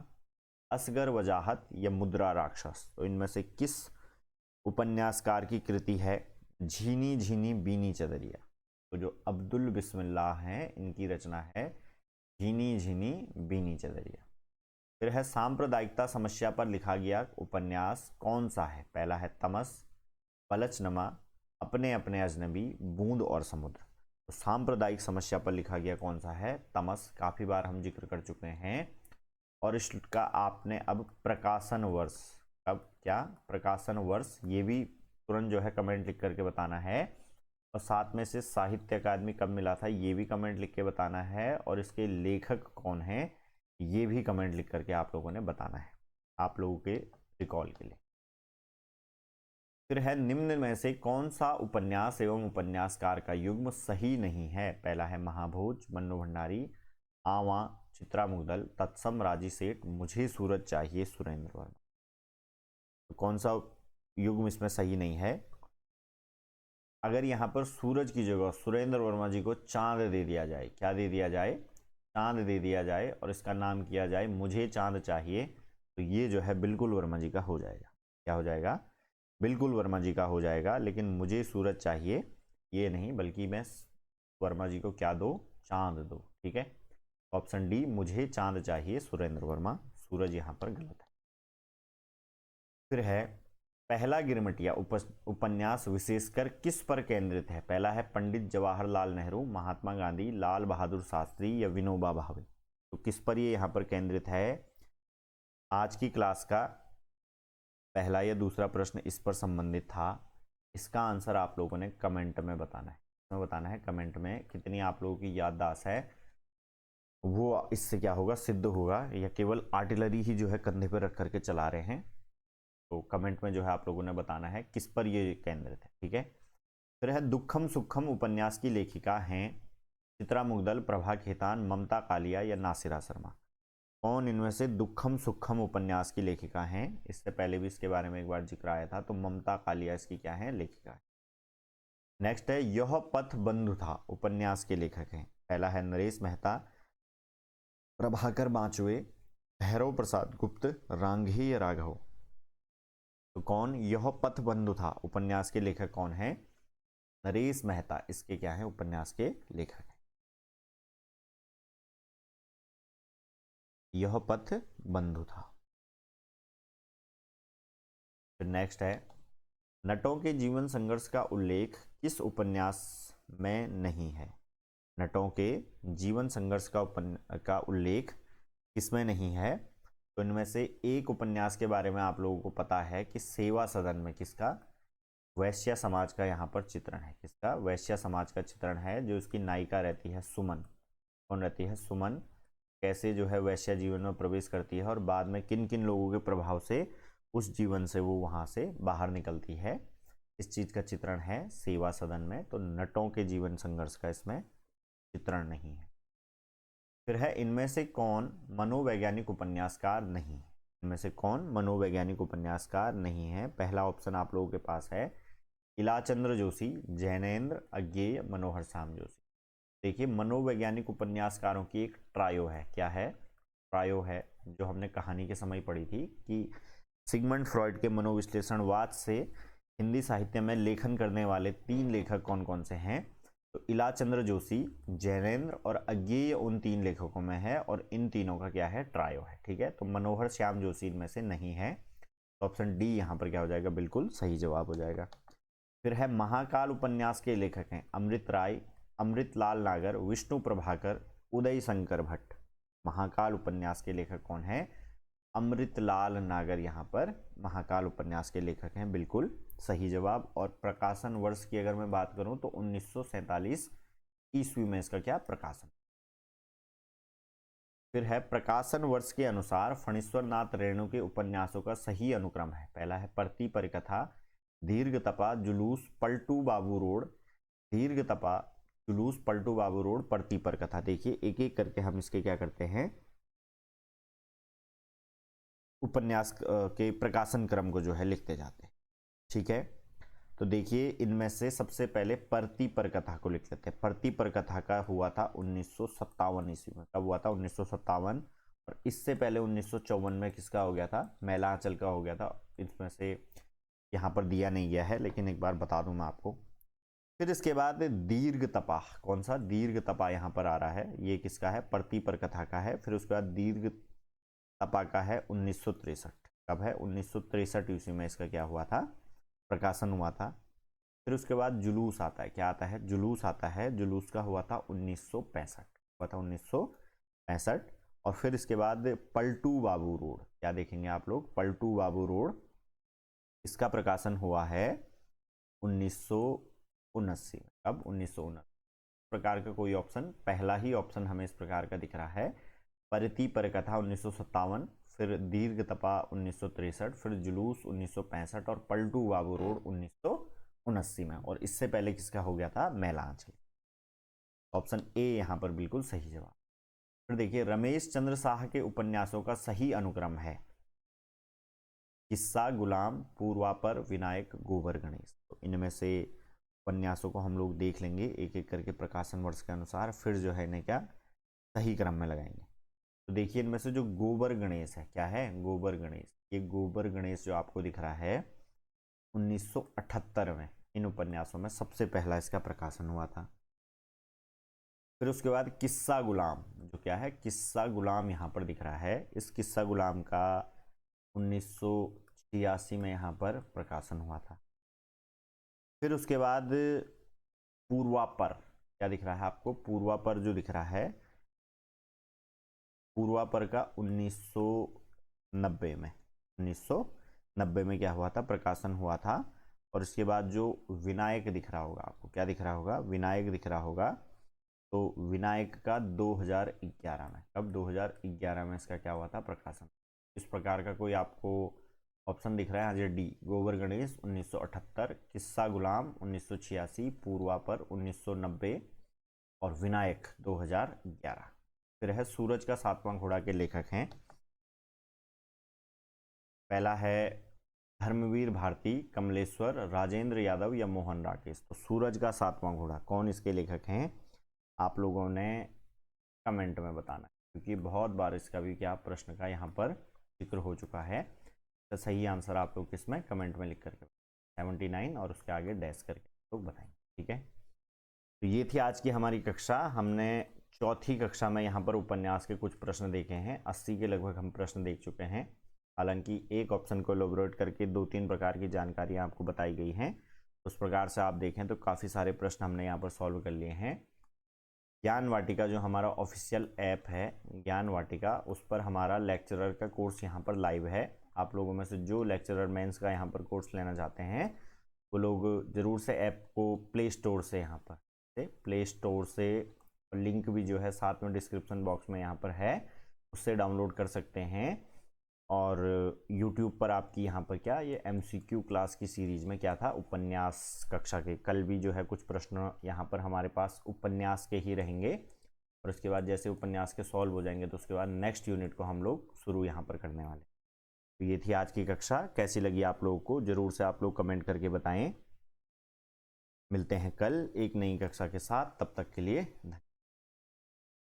असगर वजाहत या मुद्रा राक्षस। तो इनमें से किस उपन्यासकार की कृति है झीनी झीनी बीनी चदरिया। तो जो अब्दुल बिस्मिल्लाह हैं इनकी रचना है झीनी झीनी बीनी चदरिया। फिर है, सांप्रदायिकता समस्या पर लिखा गया उपन्यास कौन सा है। पहला है तमस, पलचनमा, अपने अपने अजनबी, बूंद और समुद्र। तो सांप्रदायिक समस्या पर लिखा गया कौन सा है, तमस, काफी बार हम जिक्र कर चुके हैं। और इसका आपने अब प्रकाशन वर्ष, अब क्या प्रकाशन वर्ष, ये भी तुरंत जो है कमेंट लिख करके बताना है। और साथ में से साहित्य अकादमी कब मिला था ये भी कमेंट लिख के बताना है। और इसके लेखक कौन है ये भी कमेंट लिख करके आप लोगों ने बताना है, आप लोगों के रिकॉल के लिए। फिर है, निम्न में से कौन सा उपन्यास एवं उपन्यासकार का युग्म सही नहीं है। पहला है महाभोज, मन्नू भंडारी, आवा, चित्रा मुगदल, तत्सम, राजी सेठ, मुझे सूरज चाहिए, सुरेंद्र वर्मा। तो कौन सा युग्म इसमें सही नहीं है। अगर यहाँ पर सूरज की जगह सुरेंद्र वर्मा जी को चांद दे दिया जाए, क्या दे दिया जाए, चांद दे दिया जाए, और इसका नाम किया जाए मुझे चांद चाहिए, तो ये जो है बिल्कुल वर्मा जी का हो जाएगा। क्या हो जाएगा, बिल्कुल वर्मा जी का हो जाएगा। लेकिन मुझे सूरज चाहिए ये नहीं, बल्कि मैं वर्मा जी को क्या दो, चांद दो, ठीक है। ऑप्शन डी, मुझे चांद चाहिए, सुरेंद्र वर्मा, सूरज यहाँ पर गलत है। फिर है, पहला गिरमिटिया उपन्यास विशेषकर किस पर केंद्रित है। पहला है पंडित जवाहरलाल नेहरू, महात्मा गांधी, लाल बहादुर शास्त्री या विनोबा भावे। तो किस पर ये यहाँ पर केंद्रित है। आज की क्लास का पहला या दूसरा प्रश्न इस पर संबंधित था। इसका आंसर आप लोगों ने कमेंट में बताना है, बताना है कमेंट में। कितनी आप लोगों की याददाश्त है वो इससे क्या होगा, सिद्ध होगा, या केवल आर्टिलरी ही जो है कंधे पर रख करके चला रहे हैं। तो कमेंट में जो है आप लोगों ने बताना है किस पर ये केंद्रित है, ठीक है। फिर है, दुखम सुखम उपन्यास की लेखिका हैं चित्रा मुग्दल, प्रभा खेतान, ममता कालिया या नासिरा शर्मा। कौन इनमें से दुखम सुखम उपन्यास की लेखिका हैं? इससे पहले भी इसके बारे में एक बार जिक्र आया था, तो ममता कालिया इसकी क्या है? लेखिका है। नेक्स्ट है यह पथ बंधु था उपन्यास के लेखक हैं। पहला है नरेश मेहता, प्रभाकर बांचवे, भैरव प्रसाद गुप्त, रांघेय राघव। तो कौन यह पथ बंधु था उपन्यास के लेखक कौन है? नरेश मेहता इसके क्या है? उपन्यास के लेखक हैं। यह पथ बंधु था। फिर नेक्स्ट है नटों के जीवन संघर्ष का उल्लेख किस उपन्यास में नहीं है? नटों के जीवन संघर्ष का उल्लेख किसमें नहीं है? तो इनमें से एक उपन्यास के बारे में आप लोगों को पता है कि सेवा सदन में किसका? वैश्य समाज का यहाँ पर चित्रण है। किसका? वैश्य समाज का चित्रण है। जो इसकी नायिका रहती है सुमन। कौन रहती है? सुमन। कैसे जो है वैश्य जीवन में प्रवेश करती है और बाद में किन किन लोगों के प्रभाव से उस जीवन से वो वहां से बाहर निकलती है, इस चीज का चित्रण है सेवा सदन में। तो नटों के जीवन संघर्ष का इसमें चित्रण नहीं है। फिर है इनमें से कौन मनोवैज्ञानिक उपन्यासकार नहीं है? इनमें से कौन मनोवैज्ञानिक उपन्यासकार नहीं है? पहला ऑप्शन आप लोगों के पास है इलाचंद्र जोशी, जैनेन्द्र, अज्ञेय, मनोहर श्याम जोशी। देखिए मनोवैज्ञानिक उपन्यासकारों की एक ट्रायो है। क्या है? ट्रायो है, जो हमने कहानी के समय पढ़ी थी कि सिगमंड फ्रॉइड के मनोविश्लेषणवाद से हिंदी साहित्य में लेखन करने वाले 3 लेखक कौन कौन से हैं? तो इलाचंद्र जोशी, जैनेन्द्र और अज्ञेय उन 3 लेखकों में है और इन तीनों का क्या है? ट्रायो है। ठीक है, तो मनोहर श्याम जोशी इनमें से नहीं है। तो ऑप्शन डी यहाँ पर क्या हो जाएगा? बिल्कुल सही जवाब हो जाएगा। फिर है महाकाल उपन्यास के लेखक हैं अमृत राय, अमृतलाल नागर, विष्णु प्रभाकर, उदय शंकर भट्ट। महाकाल उपन्यास के लेखक कौन है? अमृतलाल नागर यहाँ पर महाकाल उपन्यास के लेखक हैं। बिल्कुल सही जवाब। और प्रकाशन वर्ष की अगर मैं बात करूं तो 1947 ईस्वी में इसका क्या? प्रकाशन। फिर है प्रकाशन वर्ष के अनुसार फणीश्वर नाथ रेणु के उपन्यासों का सही अनुक्रम है। पहला है परती परिकथा, दीर्घ तपा, जुलूस, पलटू बाबू रोड, दीर्घ तपा, जुलूस, पलटू बाबू रोड, परती परिकथा। देखिए एक एक करके हम इसके क्या करते हैं? उपन्यास के प्रकाशन क्रम को जो है लिखते जाते हैं। ठीक है, तो देखिए इनमें से सबसे पहले परती पर कथा को लिख लेते हैं। परती पर कथा का हुआ था 1957 ईस्वी में। कब हुआ था? 1957। और इससे पहले 1954 में किसका हो गया था? मैला आंचल का हो गया था। इसमें से यहाँ पर दिया नहीं गया है, लेकिन एक बार बता दूं मैं आपको। फिर इसके बाद दीर्घ तपा, कौन सा? दीर्घ तपा यहाँ पर आ रहा है। ये किसका है? परती पर कथा का है। फिर उसके बाद दीर्घ तपा का है 1963। कब है? 1963 ईस्वी में इसका क्या हुआ था? प्रकाशन हुआ था। फिर उसके बाद जुलूस आता है। क्या आता है? जुलूस आता है। जुलूस का हुआ था 1965। हुआ था 1965। और फिर इसके बाद पलटू बाबू रोड, क्या देखेंगे आप लोग? पलटू बाबू रोड, इसका प्रकाशन हुआ है 1979 में। कब? 1979। प्रकार का कोई ऑप्शन, पहला ही ऑप्शन हमें इस प्रकार का दिख रहा है। परती पर कथा 1957, फिर दीर्घ तपा 1963, फिर जुलूस 1965 और पलटू बाबू रोड 1979 में। और इससे पहले किसका हो गया था? मैला आंचल। ऑप्शन ए यहाँ पर बिल्कुल सही जवाब। फिर देखिए रमेश चंद्र शाह के उपन्यासों का सही अनुक्रम है किस्सा, गुलाम, पूर्वापर, विनायक, गोबर गणेश। तो इनमें से उपन्यासों को हम लोग देख लेंगे एक एक करके प्रकाशन वर्ष के अनुसार, फिर जो है इन्हें क्या सही क्रम में लगाएंगे। तो देखिए इनमें से जो गोबर गणेश है, क्या है? गोबर गणेश। ये गोबर गणेश जो आपको दिख रहा है 1978 में इन उपन्यासों में सबसे पहला इसका प्रकाशन हुआ था। फिर उसके बाद किस्सा गुलाम, जो क्या है? किस्सा गुलाम यहाँ पर दिख रहा है। इस किस्सा गुलाम का 1986 में यहाँ पर प्रकाशन हुआ था। फिर उसके बाद पूर्वापर, क्या दिख रहा है आपको? पूर्वापर जो दिख रहा है, पूर्वापर का 1990 में, 1990 में क्या हुआ था? प्रकाशन हुआ था। और इसके बाद जो विनायक दिख रहा होगा आपको, क्या दिख रहा होगा? विनायक दिख रहा होगा। तो विनायक का 2011 में, कब? 2011 में इसका क्या हुआ था? प्रकाशन। इस प्रकार का कोई आपको ऑप्शन दिख रहा है? हाँ डी, गोबर गणेश 1978, किस्सा गुलाम 1986, पूर्वापर 1990 और विनायक 2011। फिर है सूरज का सातवां घोड़ा के लेखक हैं, पहला है धर्मवीर भारती, कमलेश्वर, राजेंद्र यादव या मोहन राकेश। तो सूरज का सातवां घोड़ा कौन इसके लेखक हैं, आप लोगों ने कमेंट में बताना, क्योंकि बहुत बार इसका भी क्या प्रश्न का यहाँ पर जिक्र हो चुका है। तो सही आंसर आप लोग किसमें कमेंट में लिख करके 79 और उसके आगे डैश करके लोग बताएंगे, ठीक है। तो ये थी आज की हमारी कक्षा। हमने चौथी कक्षा में यहाँ पर उपन्यास के कुछ प्रश्न देखे हैं, 80 के लगभग हम प्रश्न देख चुके हैं। हालांकि एक ऑप्शन को एलोबरेट करके 2-3 प्रकार की जानकारी आपको बताई गई हैं। उस प्रकार से आप देखें तो काफ़ी सारे प्रश्न हमने यहाँ पर सॉल्व कर लिए हैं। ज्ञान वाटिका जो हमारा ऑफिशियल ऐप है ज्ञान वाटिका, उस पर हमारा लेक्चरर का कोर्स यहाँ पर लाइव है। आप लोगों में से जो लेक्चरर मेंस का यहाँ पर कोर्स लेना चाहते हैं वो लोग ज़रूर से ऐप को प्ले स्टोर से यहाँ पर प्ले स्टोर से, लिंक भी जो है साथ में डिस्क्रिप्शन बॉक्स में यहाँ पर है, उससे डाउनलोड कर सकते हैं। और YouTube पर आपकी यहाँ पर क्या ये MCQ क्लास की सीरीज में क्या था, उपन्यास कक्षा के कल भी जो है कुछ प्रश्न यहाँ पर हमारे पास उपन्यास के ही रहेंगे। और उसके बाद जैसे उपन्यास के सॉल्व हो जाएंगे तो उसके बाद नेक्स्ट यूनिट को हम लोग शुरू यहाँ पर करने वाले। तो ये थी आज की कक्षा, कैसी लगी आप लोगों को ज़रूर से आप लोग कमेंट करके बताएं। मिलते हैं कल एक नई कक्षा के साथ, तब तक के लिए धन्यवाद।